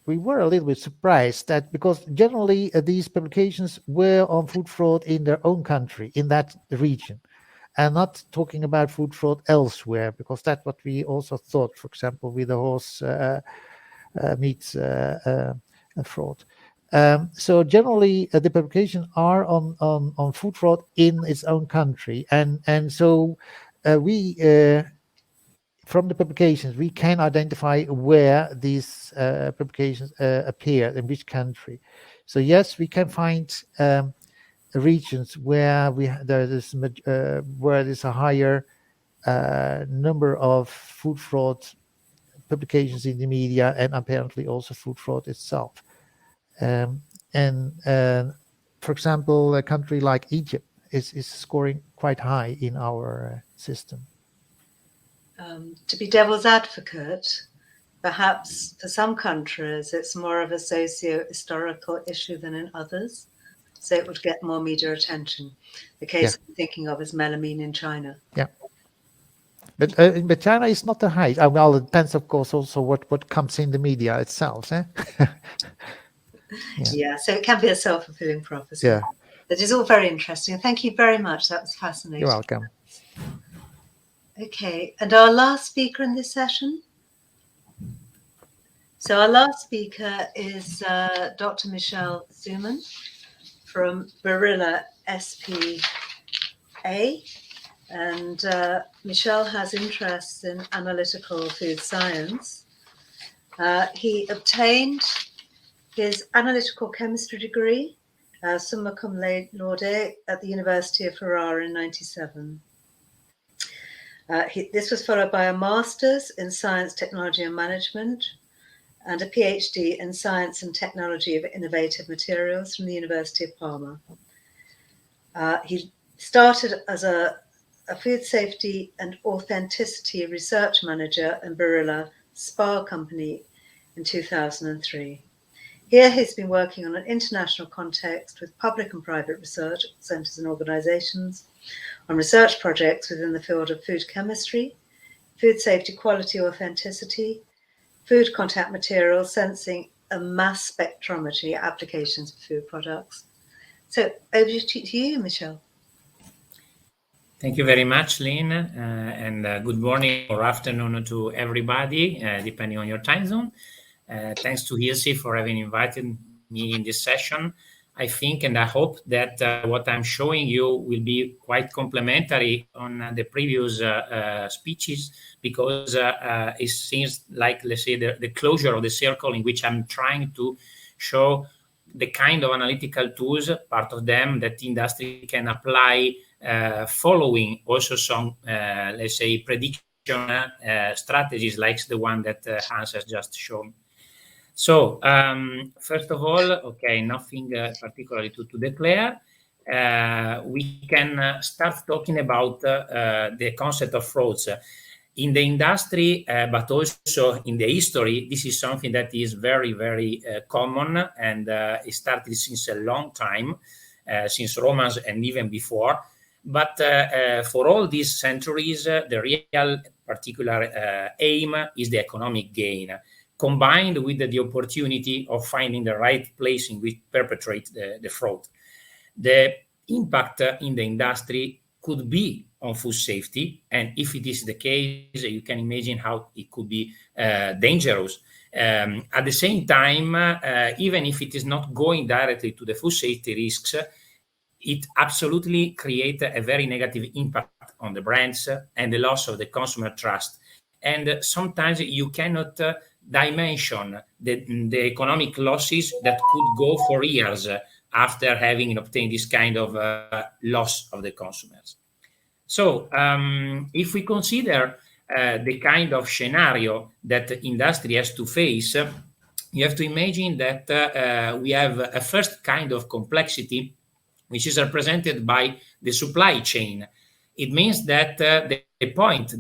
were a little bit surprised that, because generally these publications were on food fraud in their own country, in that region, and not talking about food fraud elsewhere, because that's what we also thought, for example, with the horse meat fraud. So generally, the publications are on food fraud in its own country, and so we from the publications we can identify where these publications appear, in which country. So yes, we can find regions where there's a higher number of food fraud publications in the media, and apparently also food fraud itself. And for example, a country like Egypt is scoring quite high in our system. To be devil's advocate, perhaps for some countries it's more of a socio-historical issue than in others, so it would get more media attention. The case I'm thinking of is melamine in China. Yeah. But China is not the height. Well, it depends, of course, also what comes in the media itself. Yeah, so it can be a self-fulfilling prophecy. Yeah. That is all very interesting. Thank you very much. That was fascinating. You're welcome. Okay, and our last speaker in this session. So our last speaker is Dr. Michele Suman from Barilla SPA. And Michele has interests in analytical food science. He obtained his analytical chemistry degree, summa cum laude, at the University of Ferrara in 1997. This was followed by a master's in science, technology and management, and a PhD in science and technology of innovative materials from the University of Parma. He started as a food safety and authenticity research manager in Barilla Spa company in 2003. Here he's been working on an international context with public and private research centres and organisations on research projects within the field of food chemistry, food safety, quality, authenticity, food contact materials, sensing and mass spectrometry applications for food products. So over to you, Michele. Thank you very much, Lynn, and good morning or afternoon to everybody, depending on your time zone. Thanks to ILSI for having invited me in this session. I think and I hope that what I'm showing you will be quite complementary on the previous speeches, because it seems like, let's say, the closure of the circle in which I'm trying to show the kind of analytical tools, part of them that industry can apply, following also some, let's say, prediction strategies like the one that Hans has just shown. So, first of all, okay, nothing particularly to declare. We can start talking about the concept of frauds. In the industry, but also in the history, this is something that is very, very common, and it started since a long time, since Romans and even before. But for all these centuries, the real particular aim is the economic gain, combined with the opportunity of finding the right place in which perpetrate the fraud. The impact in the industry could be on food safety, and if it is the case, you can imagine how it could be dangerous. At the same time, even if it is not going directly to the food safety risks, it absolutely creates a very negative impact on the brands and the loss of the consumer trust. And sometimes you cannot dimension the economic losses that could go for years after having obtained this kind of loss of the consumers. So if we consider the kind of scenario that the industry has to face, you have to imagine that we have a first kind of complexity, which is represented by the supply chain. It means that the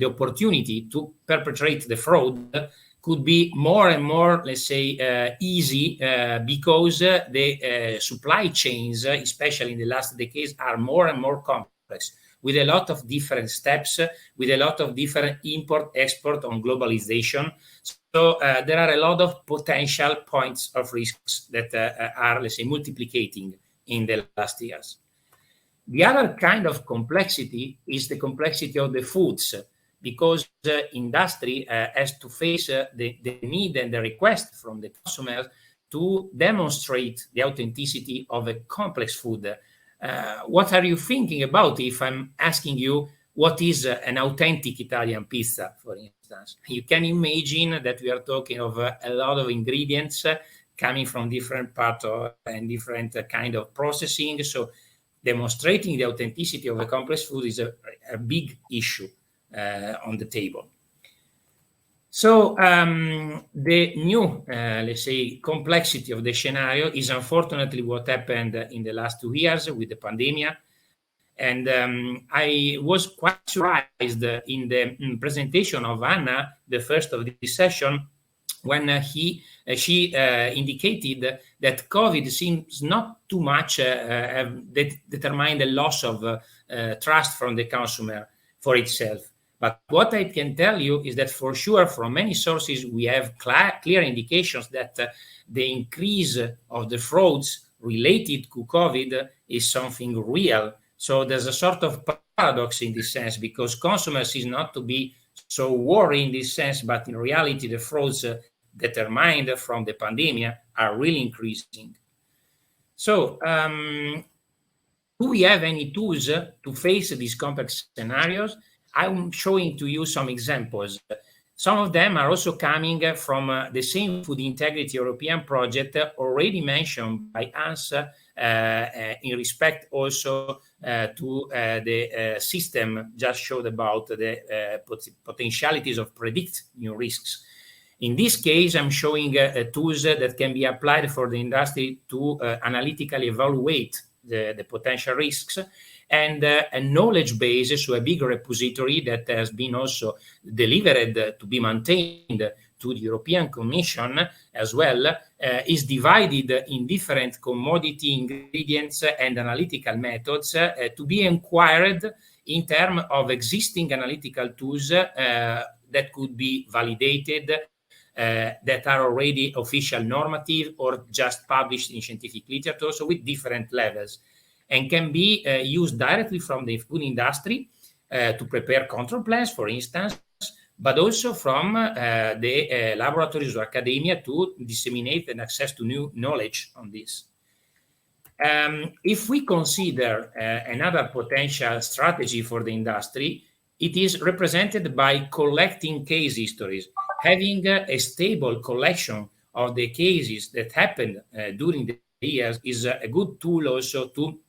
opportunity to perpetrate the fraud could be more and more, let's say, easy because the supply chains, especially in the last decades, are more and more complex, with a lot of different steps, with a lot of different import-export on globalization. So there are a lot of potential points of risks that are, let's say, multiplicating in the last years. The other kind of complexity is the complexity of the foods, because industry has to face the need and the request from the consumers to demonstrate the authenticity of a complex food. What are you thinking about if I'm asking you what is an authentic Italian pizza, for instance? You can imagine that we are talking of a lot of ingredients coming from different parts and different kind of processing. So demonstrating the authenticity of a complex food is a big issue on the table. So the new, let's say, complexity of the scenario is unfortunately what happened in the last 2 years with the pandemic. And I was quite surprised in the presentation of Hanna, the first of this session, when she indicated that COVID seems not too much determine the loss of trust from the consumer for itself. But what I can tell you is that for sure, from many sources, we have clear indications that the increase of the frauds related to COVID is something real. So there's a sort of paradox in this sense, because consumers is not to be so worried in this sense, but in reality, the frauds determined from the pandemic are really increasing. So do we have any tools to face these complex scenarios? I'm showing to you some examples. Some of them are also coming from the same Food Integrity European project already mentioned by us in respect also to the system just showed about the potentialities of predict new risks. In this case, I'm showing tools that can be applied for the industry to analytically evaluate the potential risks, and a knowledge base, so a big repository that has been also delivered to be maintained to the European Commission as well, is divided in different commodity ingredients and analytical methods to be inquired in terms of existing analytical tools that could be validated, that are already official normative or just published in scientific literature, so with different levels, and can be used directly from the food industry to prepare control plans, for instance, but also from the laboratories or academia to disseminate and access to new knowledge on this. If we consider another potential strategy for the industry, it is represented by collecting case histories. Having a stable collection of the cases that happened during the years is a good tool also to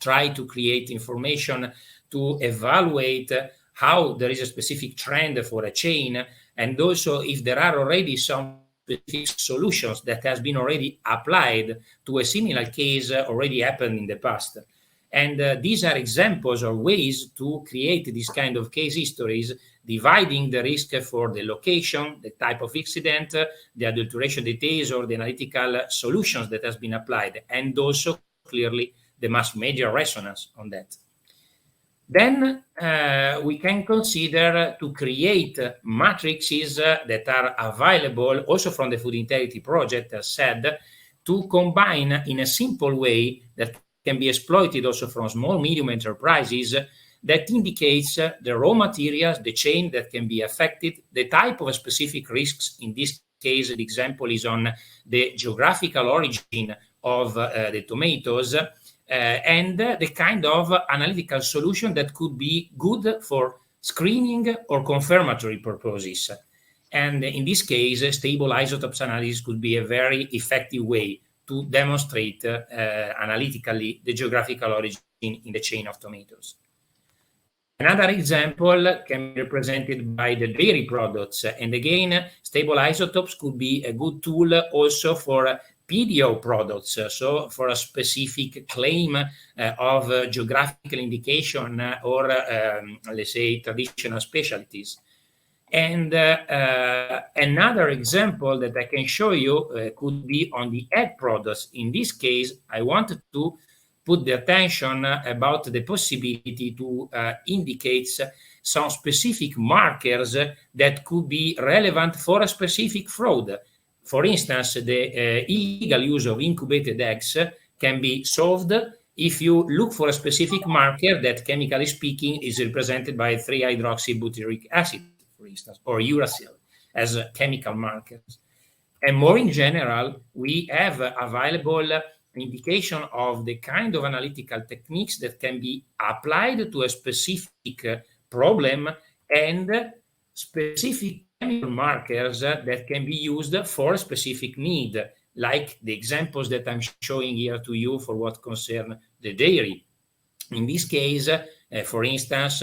try to create information to evaluate how there is a specific trend for a chain, and also if there are already some specific solutions that has been already applied to a similar case already happened in the past. And these are examples or ways to create this kind of case histories, dividing the risk for the location, the type of accident, the adulteration details, or the analytical solutions that has been applied, and also clearly the mass media resonance on that. Then we can consider to create matrices that are available also from the Food Integrity Project, as said, to combine in a simple way that can be exploited also from small, medium enterprises, that indicates the raw materials, the chain that can be affected, the type of specific risks. In this case, the example is on the geographical origin of the tomatoes, and the kind of analytical solution that could be good for screening or confirmatory purposes. And in this case, stable isotopes analysis could be a very effective way to demonstrate analytically the geographical origin in the chain of tomatoes. Another example can be represented by the dairy products. And again, stable isotopes could be a good tool also for PDO products, so for a specific claim of geographical indication or, let's say, traditional specialties. And another example that I can show you could be on the egg products. In this case, I wanted to put the attention about the possibility to indicate some specific markers that could be relevant for a specific fraud. For instance, the illegal use of incubated eggs can be solved if you look for a specific marker that, chemically speaking, is represented by 3-hydroxybutyric acid, for instance, or uracil as chemical markers. And more in general, we have available indication of the kind of analytical techniques that can be applied to a specific problem and specific chemical markers that can be used for a specific need, like the examples that I'm showing here to you for what concern the dairy. In this case, for instance,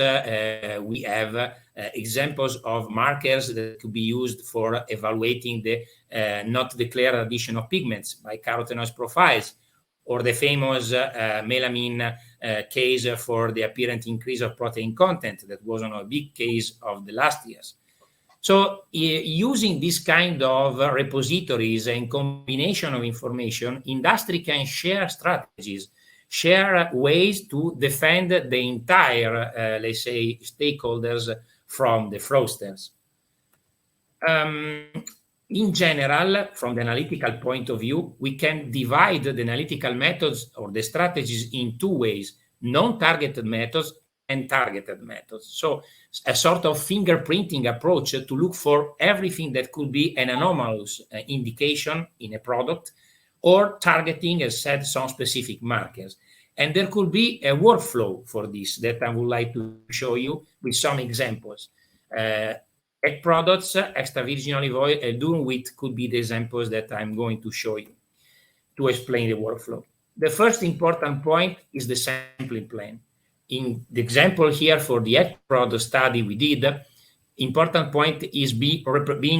we have examples of markers that could be used for evaluating the not declared addition of pigments by carotenoid profiles, or the famous melamine case for the apparent increase of protein content that was on a big case of the last years. So using this kind of repositories and combination of information, industry can share strategies, share ways to defend the entire, let's say, stakeholders from the fraudsters. In general, from the analytical point of view, we can divide the analytical methods or the strategies in two ways: non-targeted methods and targeted methods. So a sort of fingerprinting approach to look for everything that could be an anomalous indication in a product, or targeting, as said, some specific markers. And there could be a workflow for this that I would like to show you with some examples. Egg products, extra virgin olive oil, and durum wheat could be the examples that I'm going to show you to explain the workflow. The first important point is the sampling plan. In the example here for the egg product study we did, important point is being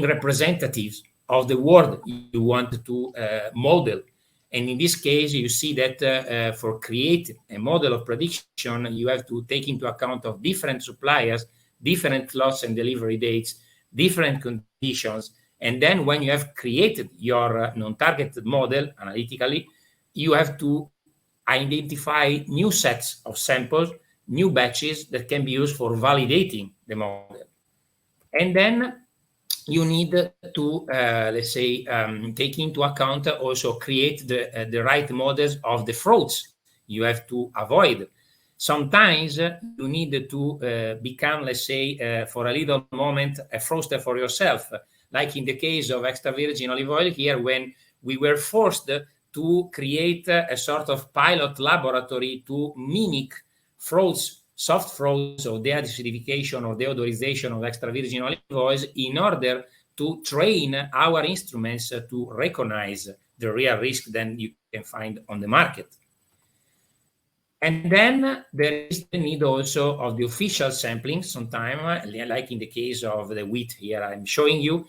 representative of the world you want to model. And in this case, you see that for creating a model of prediction, you have to take into account of different suppliers, different lots and delivery dates, different conditions. And then when you have created your non-targeted model analytically, you have to identify new sets of samples, new batches that can be used for validating the model. And then you need to, let's say, take into account also create the right models of the frauds you have to avoid. Sometimes you need to become, let's say, for a little moment, a fraudster for yourself. Like in the case of extra virgin olive oil here, when we were forced to create a sort of pilot laboratory to mimic frauds, soft frauds, or deacidification or deodorization of extra virgin olive oils, in order to train our instruments to recognize the real risk that you can find on the market. And then there is the need also of the official sampling sometimes, like in the case of the wheat here I'm showing you,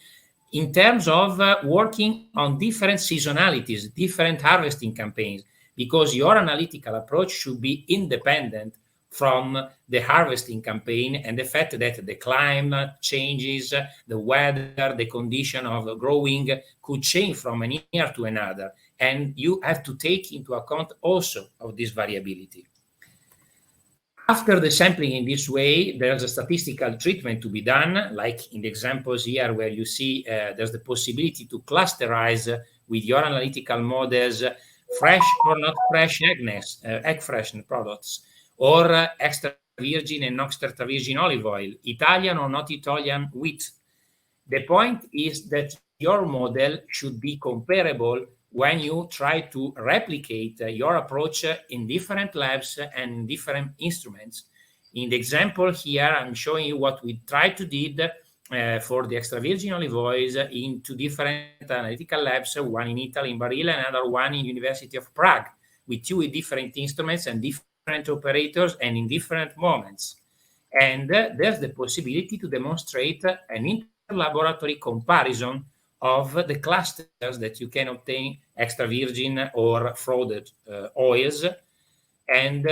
in terms of working on different seasonalities, different harvesting campaigns, because your analytical approach should be independent from the harvesting campaign and the fact that the climate changes, the weather, the condition of growing could change from a year to another. And you have to take into account also of this variability. After the sampling in this way, there's a statistical treatment to be done, like in the examples here where you see there's the possibility to clusterize with your analytical models fresh or not fresh egg fresh products, or extra virgin and not extra virgin olive oil, Italian or not Italian wheat. The point is that your model should be comparable when you try to replicate your approach in different labs and different instruments. In the example here, I'm showing you what we tried to do for the extra virgin olive oils in two different analytical labs, one in Italy, in Barilla, and another one in University of Prague, with two different instruments and different operators and in different moments. And there's the possibility to demonstrate an interlaboratory comparison of the clusters that you can obtain extra virgin or frauded oils. And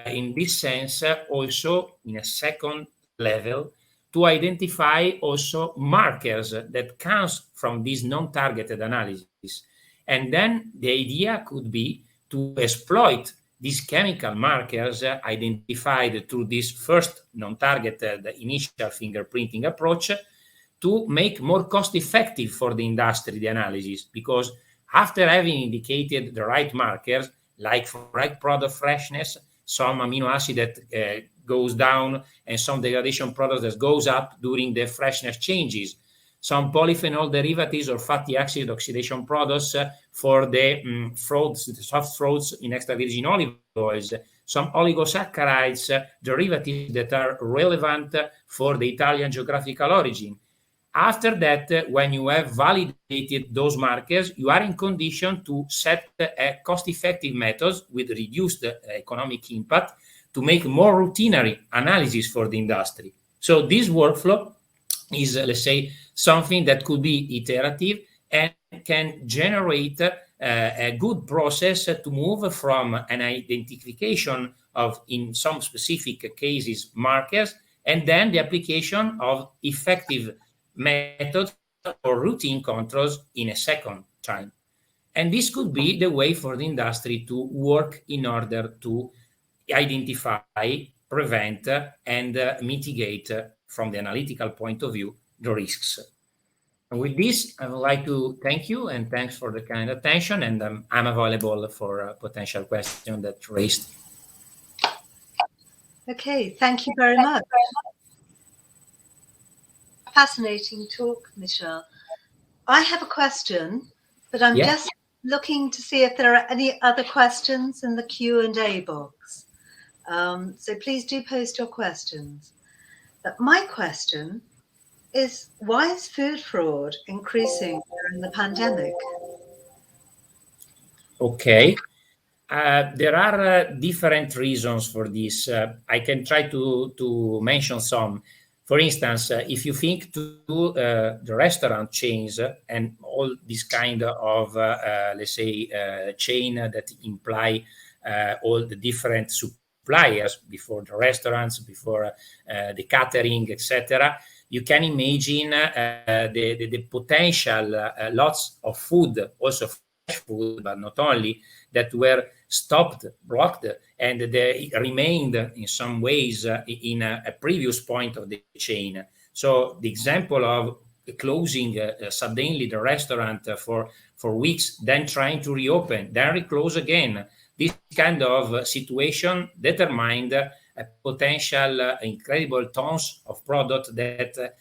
in this sense, also in a second level, to identify also markers that comes from this non-targeted analysis. And then the idea could be to exploit these chemical markers identified through this first non-targeted initial fingerprinting approach to make more cost-effective for the industry the analysis, because after having indicated the right markers, like for egg product freshness, some amino acid that goes down and some degradation products that goes up during the freshness changes, some polyphenol derivatives or fatty acid oxidation products for the frauds, the soft frauds in extra virgin olive oils, some oligosaccharides derivatives that are relevant for the Italian geographical origin. After that, when you have validated those markers, you are in condition to set a cost-effective methods with reduced economic impact to make more routinary analysis for the industry. So this workflow is, let's say, something that could be iterative and can generate a good process to move from an identification of, in some specific cases, markers, and then the application of effective methods or routine controls in a second time. And this could be the way for the industry to work in order to identify, prevent, and mitigate from the analytical point of view the risks. And with this, I would like to thank you and thanks for the kind attention, and I'm available for potential questions that raised. Okay, thank you very much. Fascinating talk, Michele. I have a question, but I'm just looking to see if there are any other questions in the Q&A box. So please do post your questions. But my question is, why is food fraud increasing during the pandemic? Okay. There are different reasons for this. I can try to mention some. For instance, if you think to the restaurant chains and all this kind of, let's say, chain that imply all the different suppliers before the restaurants, before the catering, etc., you can imagine the potential lots of food, also fresh food, but not only, that were stopped, blocked, and they remained in some ways in a previous point of the chain. So the example of closing suddenly the restaurant for weeks, then trying to reopen, then reclose again. This kind of situation determined a potential incredible tons of product that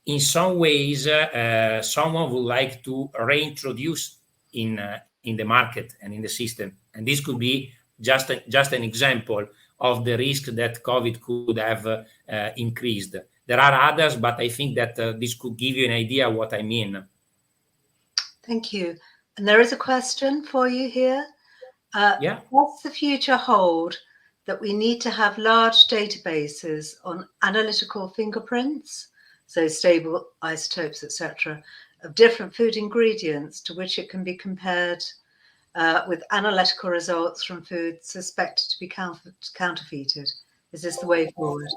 in some ways someone would like to reintroduce in the market and in the system. And this could be just an example of the risk that COVID could have increased. There are others, but I think that this could give you an idea what I mean. Thank you. And there is a question for you here. What's the future hold that we need to have large databases on analytical fingerprints, so stable isotopes, etc., of different food ingredients to which it can be compared with analytical results from food suspected to be counterfeited? Is this the way forward?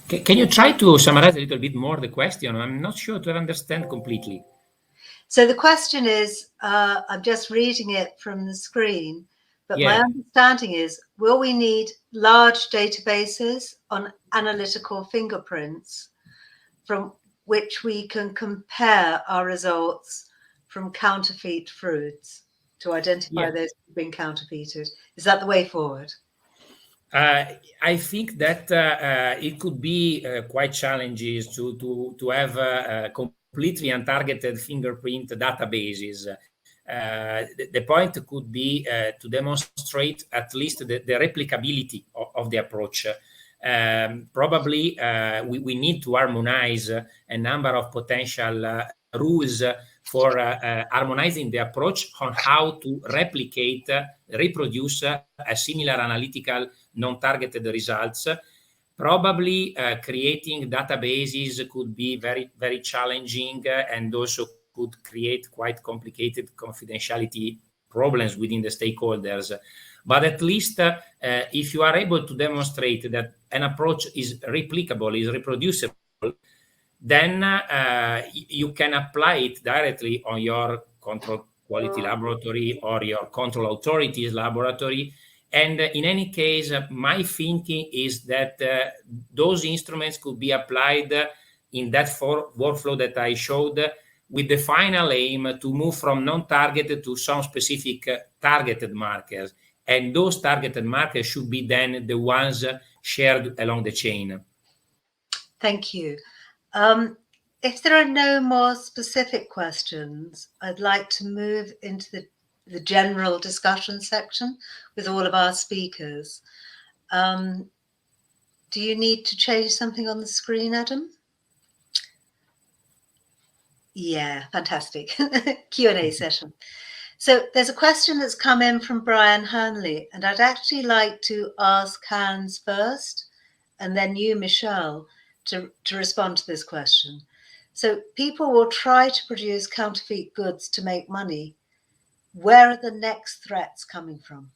Can you try to summarize a little bit more the question? I'm not sure to understand completely. So the question is, I'm just reading it from the screen, but my understanding is, will we need large databases on analytical fingerprints from which we can compare our results from counterfeit fruits to identify those who've been counterfeited? Is that the way forward? I think that it could be quite challenging to have completely untargeted fingerprint databases. The point could be to demonstrate at least the replicability of the approach. Probably we need to harmonize a number of potential rules for harmonizing the approach on how to replicate, reproduce a similar analytical non-targeted results. Probably creating databases could be very, very challenging and also could create quite complicated confidentiality problems within the stakeholders. But at least if you are able to demonstrate that an approach is replicable, is reproducible, then you can apply it directly on your control quality laboratory or your control authorities laboratory. And in any case, my thinking is that those instruments could be applied in that workflow that I showed, with the final aim to move from non-targeted to some specific targeted markers. And those targeted markers should be then the ones shared along the chain. Thank you. If there are no more specific questions, I'd like to move into the general discussion section with all of our speakers. Do you need to change something on the screen, Adam? Yeah, fantastic. Q&A session. So there's a question that's come in from Brian Hanley, and I'd actually like to ask Hans first, and then you, Michele, to respond to this question. So people will try to produce counterfeit goods to make money. Where are the next threats coming from?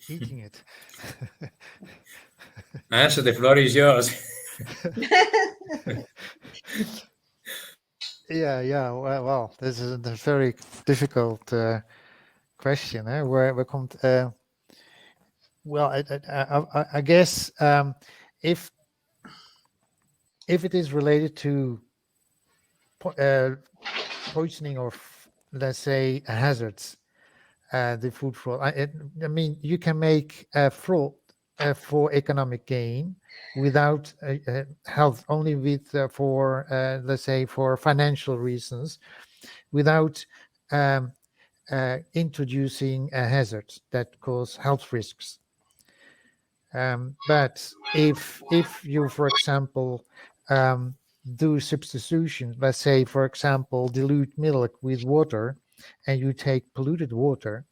Eating it. Answer, the floor is yours. Yeah. Well, this is a very difficult question. Where komt? Well, I guess if it is related to poisoning or let's say hazards, the food fraud. I mean, you can make fraud for economic gain without health, only with for let's say for financial reasons, without introducing a hazard that cause health risks. But if you, for example, do substitution, let's say, for example, dilute milk with water, and you take polluted water,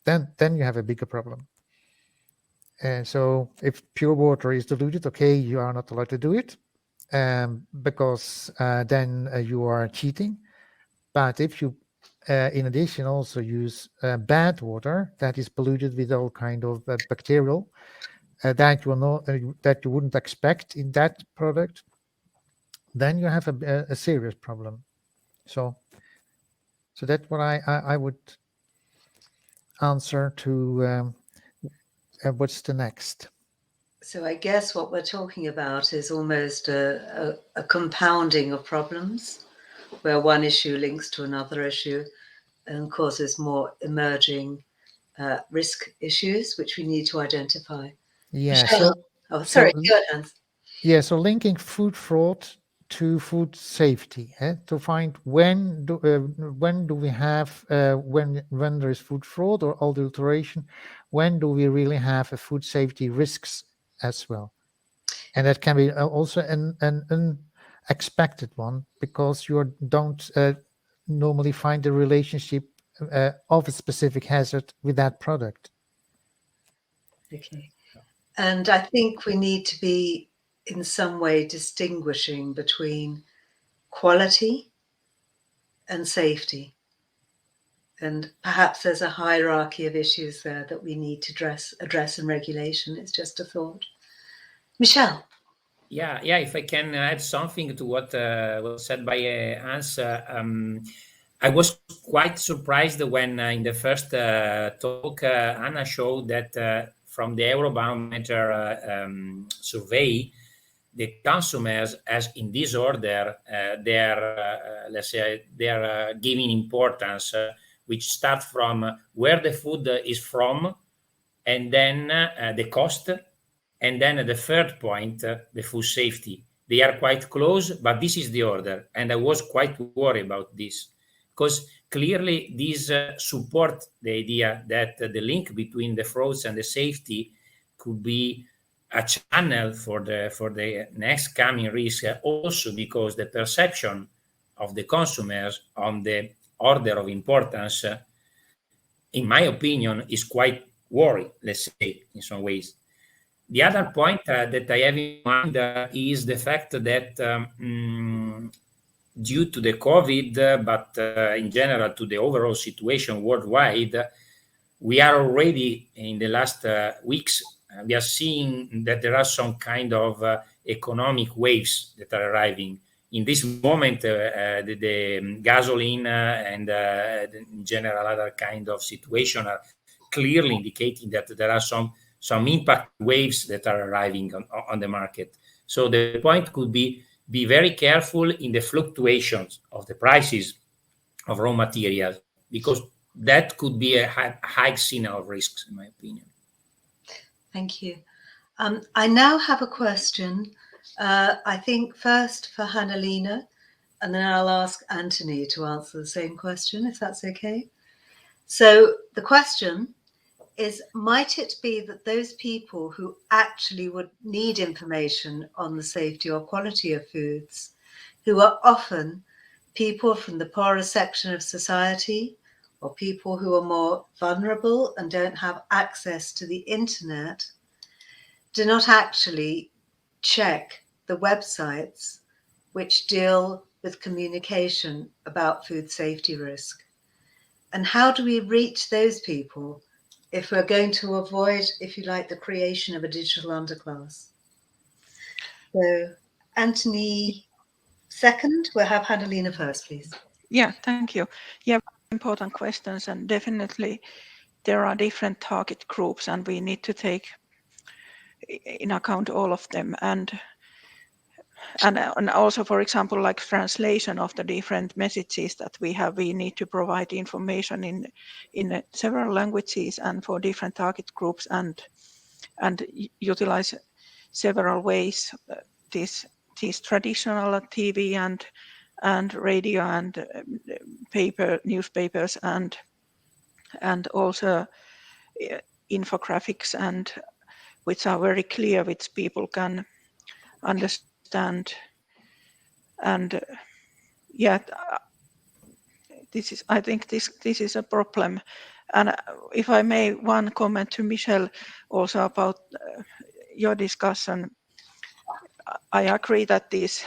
then you have a bigger problem. And so if pure water is diluted, okay, you are not allowed to do it, because then you are cheating. But if you in addition also use bad water that is polluted with all kind of bacterial that you know that you wouldn't expect in that product, then you have a serious problem. So that's what I would answer to what's the next. So I guess what we're talking about is almost a compounding of problems, where one issue links to another issue and causes more emerging risk issues, which we need to identify. Yeah. Michele? Sorry, go ahead, Hans. Yeah. So linking food fraud to food safety, to find when do we have when there is food fraud or adulteration, when do we really have a food safety risks as well, and that can be also an unexpected one, because you don't normally find a relationship of a specific hazard with that product. Okay, and I think we need to be in some way distinguishing between quality and safety. And perhaps there's a hierarchy of issues there that we need to address in regulation. It's just a thought. Michele? Yeah. If I can add something to what was said by Hans, I was quite surprised when in the first talk, Hanna showed that from the Eurobarometer survey, the consumers, as in this order, they're giving importance, which start from where the food is from, and then the cost, and then the third point, the food safety. They are quite close, but this is the order. And I was quite worried about this, because clearly these support the idea that the link between the frauds and the safety could be a channel for the next coming risk, also because the perception of the consumers on the order of importance, in my opinion, is quite worried, let's say, in some ways. The other point that I have in mind is the fact that due to the COVID, but in general to the overall situation worldwide, we are already in the last weeks, we are seeing that there are some kind of economic waves that are arriving. In this moment, the gasoline and in general other kind of situation are clearly indicating that there are some impact waves that are arriving on the market. So the point could be very careful in the fluctuations of the prices of raw materials, because that could be a high signal of risks, in my opinion. Thank you. I now have a question, I think first for Hanna, and then I'll ask Antony to answer the same question, if that's okay. So the question is, might it be that those people who actually would need information on the safety or quality of foods, who are often people from the poorer section of society, or people who are more vulnerable and don't have access to the internet, do not actually check the websites which deal with communication about food safety risk? And how do we reach those people if we're going to avoid, if you like, the creation of a digital underclass? So Antony second, we'll have Hanna first, please. Yeah, thank you. Yeah, important questions, and definitely there are different target groups, and we need to take in account all of them, and also, for example, like translation of the different messages that we have, we need to provide information in several languages and for different target groups, and utilize several ways these traditional TV and radio and newspapers and also infographics, and which are very clear, which people can understand. And I think this is a problem. And if I may, one comment to Michele also about your discussion. I agree that these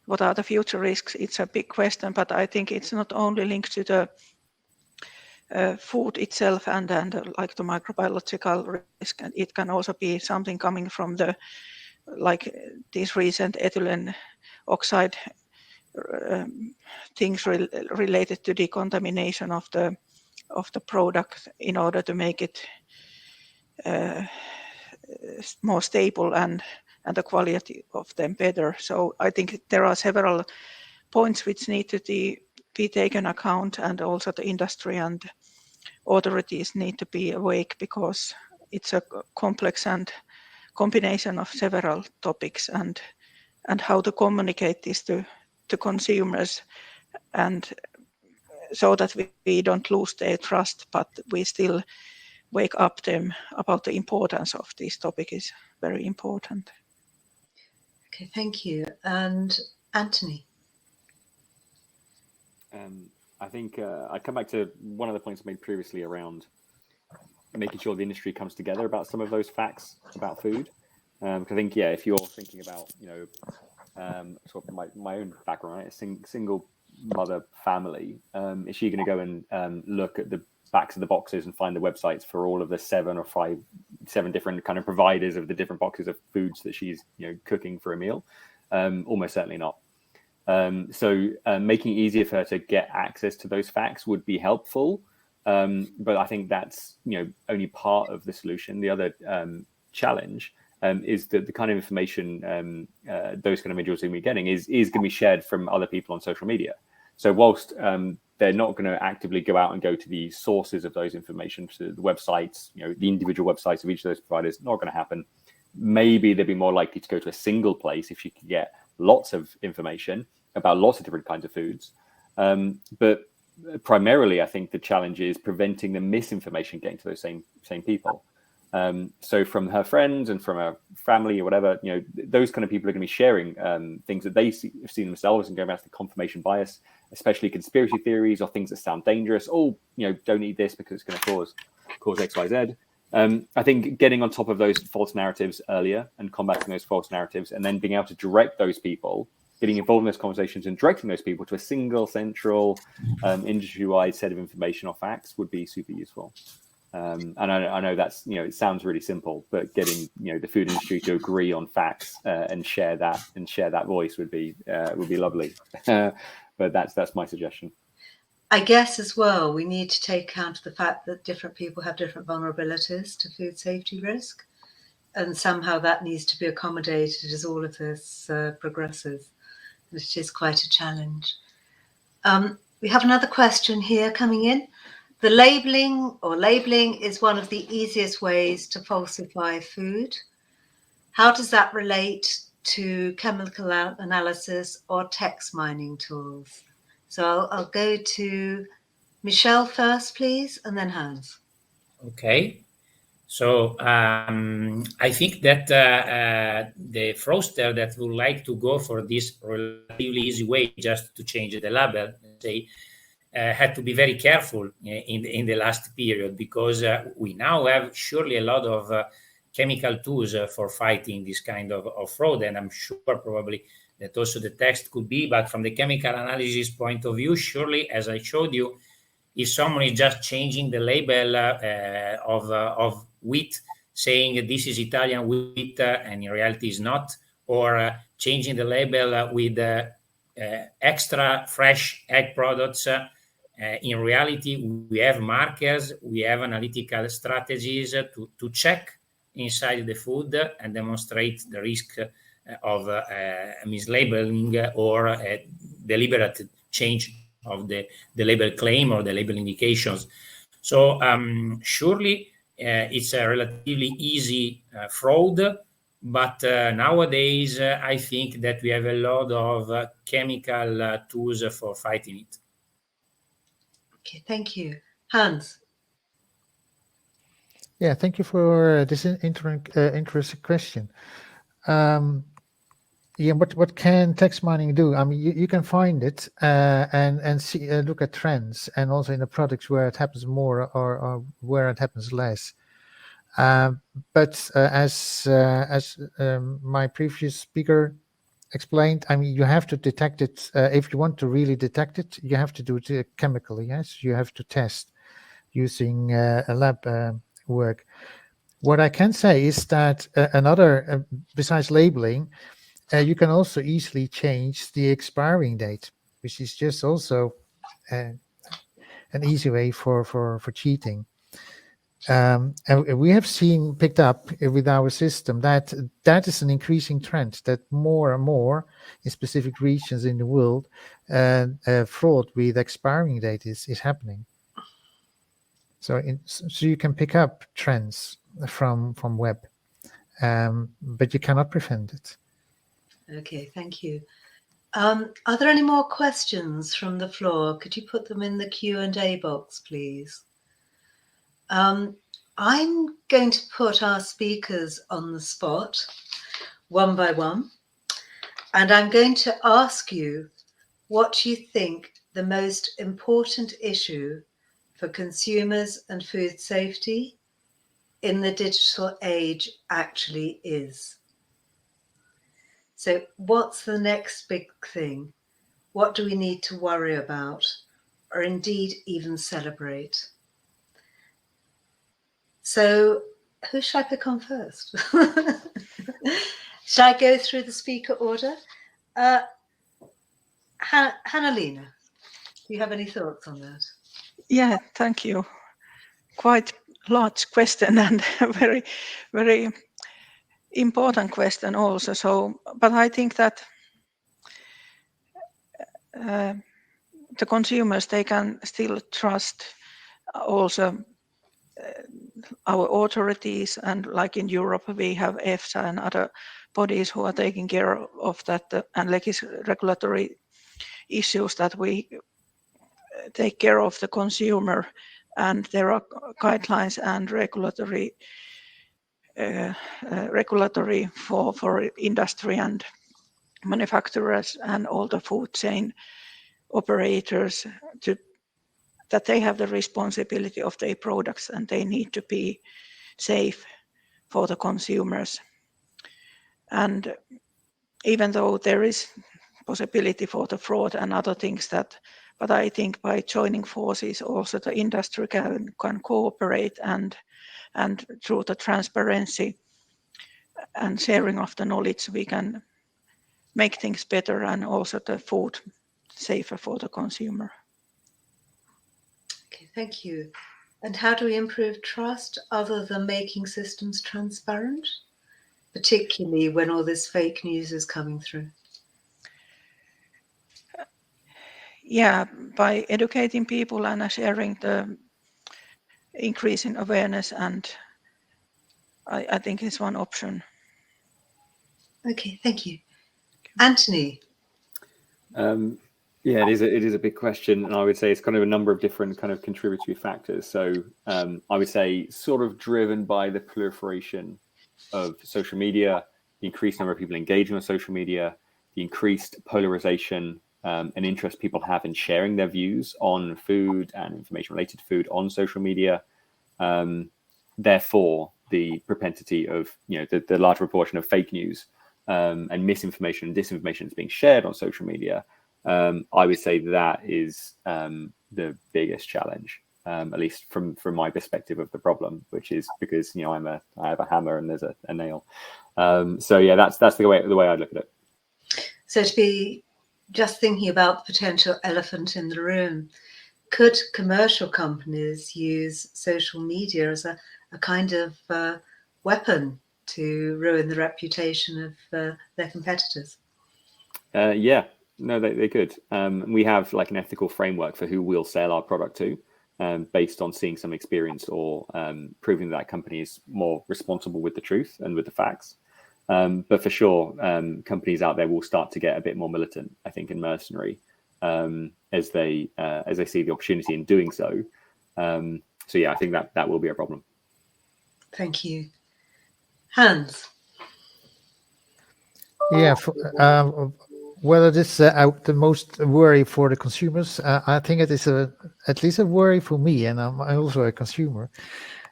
what are the future risks? It's a big question, but I think it's not only linked to the food itself and like the microbiological risk, and it can also be something coming from the like these recent ethylene oxide things related to decontamination of the product in order to make it more stable and the quality of them better. So I think there are several points which need to be taken account, and also the industry and authorities need to be awake, because it's a complex and combination of several topics, and how to communicate this to consumers, and so that we don't lose their trust, but we still wake up them about the importance of this topic is very important. Okay, thank you. And Antony. I think I come back to one of the points made previously around making sure the industry comes together about some of those facts about food. I think, if you're thinking about, sort of my own background, right? A single mother family, is she going to go and look at the backs of the boxes and find the websites for all of the 7 different kind of providers of the different boxes of foods that she's cooking for a meal? Almost certainly not. So making it easier for her to get access to those facts would be helpful, but I think that's only part of the solution. The other challenge is that the kind of information those kind of individuals are getting is going to be shared from other people on social media. So whilst they're not going to actively go out and go to the sources of those information, to the websites, the individual websites of each of those providers, not going to happen. Maybe they'd be more likely to go to a single place if you could get lots of information about lots of different kinds of foods. But primarily, I think the challenge is preventing the misinformation getting to those same people. So from her friends and from her family or whatever, those kind of people are going to be sharing things that they see themselves, and going back to the confirmation bias, especially conspiracy theories or things that sound dangerous. Oh, don't eat this because it's going to cause X, Y, Z. I think getting on top of those false narratives earlier and combating those false narratives, and then being able to direct those people, getting involved in those conversations and directing those people to a single central industry-wide set of information or facts would be super useful. And I know that's, it sounds really simple, but getting, the food industry to agree on facts and share that voice would be lovely. But that's my suggestion. I guess as well, we need to take account of the fact that different people have different vulnerabilities to food safety risk, and somehow that needs to be accommodated as all of this progresses, which is quite a challenge. We have another question here coming in. The labeling is one of the easiest ways to falsify food. How does that relate to chemical analysis or text mining tools? So I'll go to Michele first, please, and then Hans. Okay. So I think that the fraudster that would like to go for this relatively easy way just to change the label, say, had to be very careful in the last period, because we now have surely a lot of chemical tools for fighting this kind of fraud, and I'm sure probably that also the text could be, but from the chemical analysis point of view, surely, as I showed you, if someone is just changing the label of wheat saying this is Italian wheat and in reality is not, or changing the label with extra fresh egg products. In reality, we have markers, we have analytical strategies to check inside the food and demonstrate the risk of mislabeling or a deliberate change of the label claim or the label indications. So surely it's a relatively easy fraud, but nowadays I think that we have a lot of chemical tools for fighting it. Okay, thank you. Hans. Yeah, thank you for this interesting question. Yeah, what can text mining do? I mean, you can find it and see, look at trends, and also in the products where it happens more or where it happens less. But as my previous speaker explained, I mean, you have to detect it. If you want to really detect it, you have to do it chemically. Yes, you have to test using a lab work. What I can say is that another, besides labeling, you can also easily change the expiring date, which is just also an easy way for cheating. And we have picked up with our system that is an increasing trend, that more and more in specific regions in the world, fraud with expiring date is happening. So you can pick up trends from web, but you cannot prevent it. Okay, thank you. Are there any more questions from the floor? Could you put them in the Q&A box, please? I'm going to put our speakers on the spot, one by one, and I'm going to ask you what you think the most important issue for consumers and food safety in the digital age actually is. So what's the next big thing? What do we need to worry about, or indeed even celebrate? So who should I pick on first? Should I go through the speaker order? Hanna-Leena, do you have any thoughts on that? Yeah, thank you. Quite large question and a very, very important question also. So, but I think that the consumers, they can still trust also our authorities, and like in Europe we have EFSA and other bodies who are taking care of that, and regulatory issues that we take care of the consumer, and there are guidelines and regulatory for industry and manufacturers and all the food chain operators that they have the responsibility of their products and they need to be safe for the consumers. And even though there is possibility for the fraud and other things but I think by joining forces also the industry can cooperate and through the transparency and sharing of the knowledge we can make things better and also the food safer for the consumer. Okay, thank you. And how do we improve trust other than making systems transparent, particularly when all this fake news is coming through? Yeah, by educating people and sharing the increasing awareness, and I think it's one option. Okay, thank you. Antony. Yeah, it is a big question, and I would say it's kind of a number of different kind of contributory factors. So I would say sort of driven by the proliferation of social media, the increased number of people engaging on social media, the increased polarization and interest people have in sharing their views on food and information related to food on social media. Therefore, the propensity of the large proportion of fake news and misinformation and disinformation that's being shared on social media. I would say that is the biggest challenge. at least from my perspective of the problem, which is because I have a hammer and there's a nail. So yeah, that's the way I look at it. So to be just thinking about the potential elephant in the room, could commercial companies use social media as a kind of weapon to ruin the reputation of their competitors? Yeah, no, they could. We have like an ethical framework for who we'll sell our product to, based on seeing some experience or proving that company is more responsible with the truth and with the facts. But for sure, companies out there will start to get a bit more militant, I think, and mercenary as they see the opportunity in doing so. So yeah, I think that will be a problem. Thank you. Hans? Yeah, whether this the most worry for the consumers, I think it is at least a worry for me, and I'm also a consumer.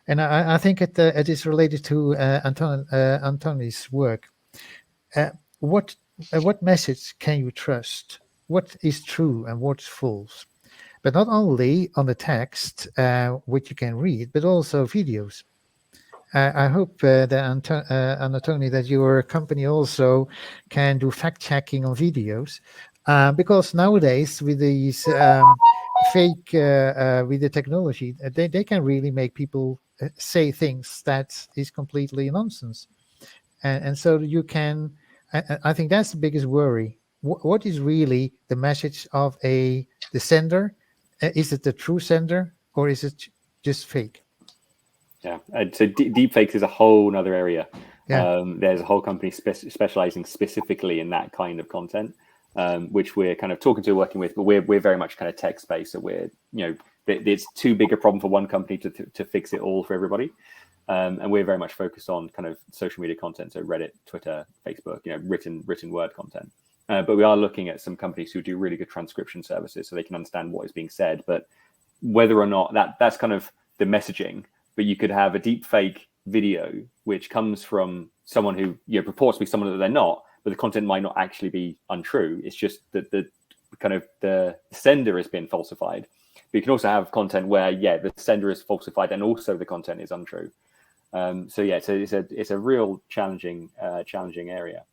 And I think it is related to Antony's work. What message can you trust? What is true and what's false? But not only on the text, which you can read, but also videos. I hope that Antony, that your company also can do fact checking on videos, because nowadays with these fake with the technology, they can really make people say things that is completely nonsense, and so you can. I think that's the biggest worry. What is really the message of the sender? Is it the true sender or is it just fake? Yeah, so deepfakes is a whole other area. Yeah. There's a whole company specializing specifically in that kind of content, which we're kind of talking to, working with, but we're very much kind of text based. So we're, it's too big a problem for one company to fix it all for everybody. And we're very much focused on kind of social media content, so Reddit, Twitter, Facebook, written word content. But we are looking at some companies who do really good transcription services, so they can understand what is being said. But whether or not that's kind of the messaging. But you could have a deep fake video which comes from someone who purports to be someone that they're not, but the content might not actually be untrue. It's just that the sender has been falsified. But you can also have content where the sender is falsified and also the content is untrue. So it's a real challenging area.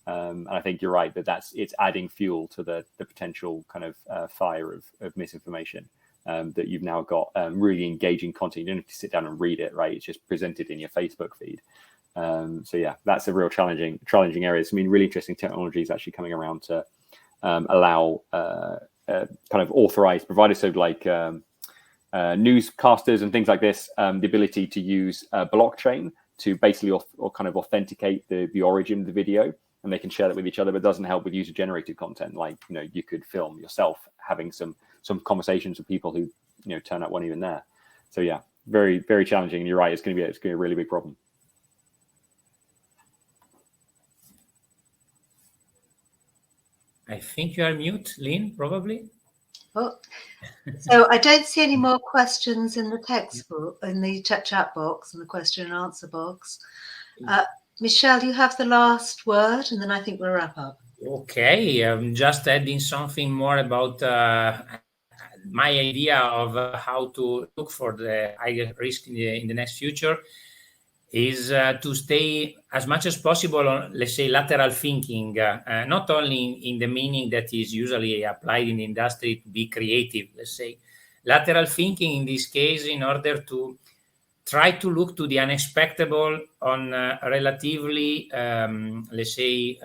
And I think you're right that it's adding fuel to the potential kind of fire of misinformation. That you've now got really engaging content. You don't have to sit down and read it, right? It's just presented in your Facebook feed. So yeah, that's a real challenging area. I mean, really interesting technology is actually coming around to allow kind of authorized providers, so like newscasters and things like this, the ability to use blockchain to basically or kind of authenticate the origin of the video, and they can share that with each other. But it doesn't help with user-generated content, like you could film yourself having some conversations with people who turn out weren't even there. So yeah, very, very challenging. And you're right, it's going to be a really big problem. I think you are mute, Lynn, probably. Oh, so I don't see any more questions in the text book, in the chat box and the question and answer box. Michele, you have the last word, and then I think we'll wrap up. Okay, just adding something more about my idea of how to look for the higher risk in the next future is to stay as much as possible on, let's say, lateral thinking, not only in the meaning that is usually applied in the industry to be creative, let's say. Lateral thinking in this case in order to try to look to the unexpected on relatively, let's say,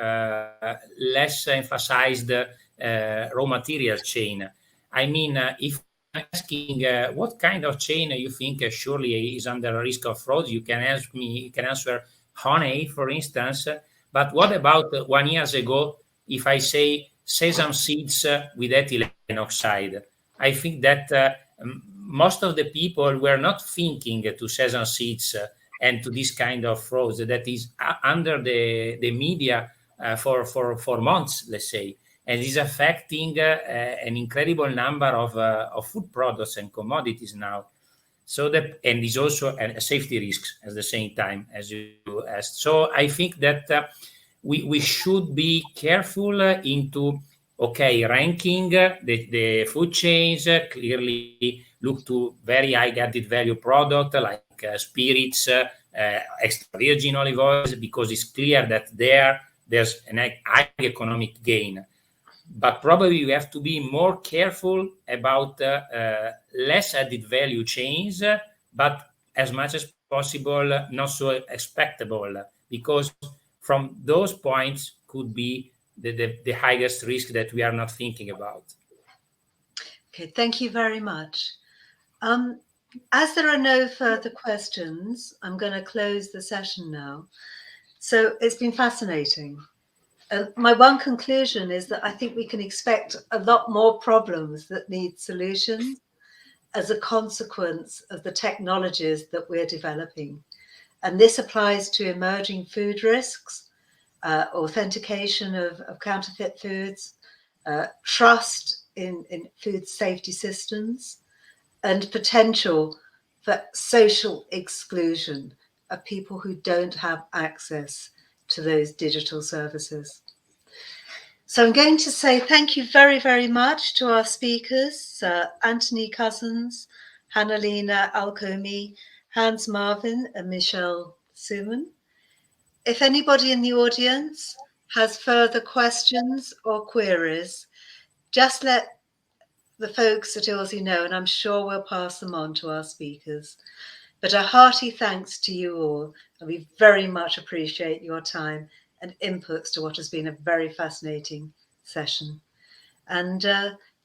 less emphasized raw material chain. I mean, if I'm asking what kind of chain you think surely is under risk of fraud, you can answer honey, for instance. But what about 1 year ago, if I say sesame seeds with ethylene oxide? I think that most of the people were not thinking to sesame seeds and to this kind of frauds that is under the media for months, let's say, and is affecting an incredible number of food products and commodities now. So and is also a safety risk at the same time, as you asked. So I think that we should be careful into ranking the food chains, clearly look to very high added value product like spirits, extra virgin olive oils, because it's clear that there's an high economic gain. But probably you have to be more careful about less added value chains, but as much as possible not so expectable, because from those points could be the highest risk that we are not thinking about. Okay, thank you very much. As there are no further questions, I'm going to close the session now. So it's been fascinating. My one conclusion is that I think we can expect a lot more problems that need solutions as a consequence of the technologies that we're developing. And this applies to emerging food risks, authentication of counterfeit foods, trust in food safety systems, and potential for social exclusion of people who don't have access to those digital services. So I'm going to say thank you very, very much to our speakers, Antony Cousins, Hanna, Leena, Alakomi, Hans Marvin, and Michele Suman. If anybody in the audience has further questions or queries, just let the folks at ILSI know, and I'm sure we'll pass them on to our speakers. But a hearty thanks to you all, and we very much appreciate your time and inputs to what has been a very fascinating session. And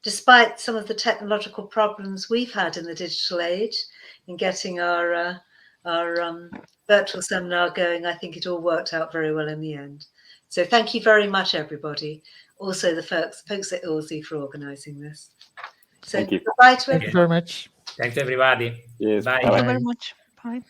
despite some of the technological problems we've had in the digital age in getting our virtual seminar going, I think it all worked out very well in the end. So thank you very much, everybody. Also the folks at ILSI for organising this. So Thank you. goodbye to Thank everyone. you very much. Thanks, everybody. Yes, Bye. Thank you Bye. very much. Bye.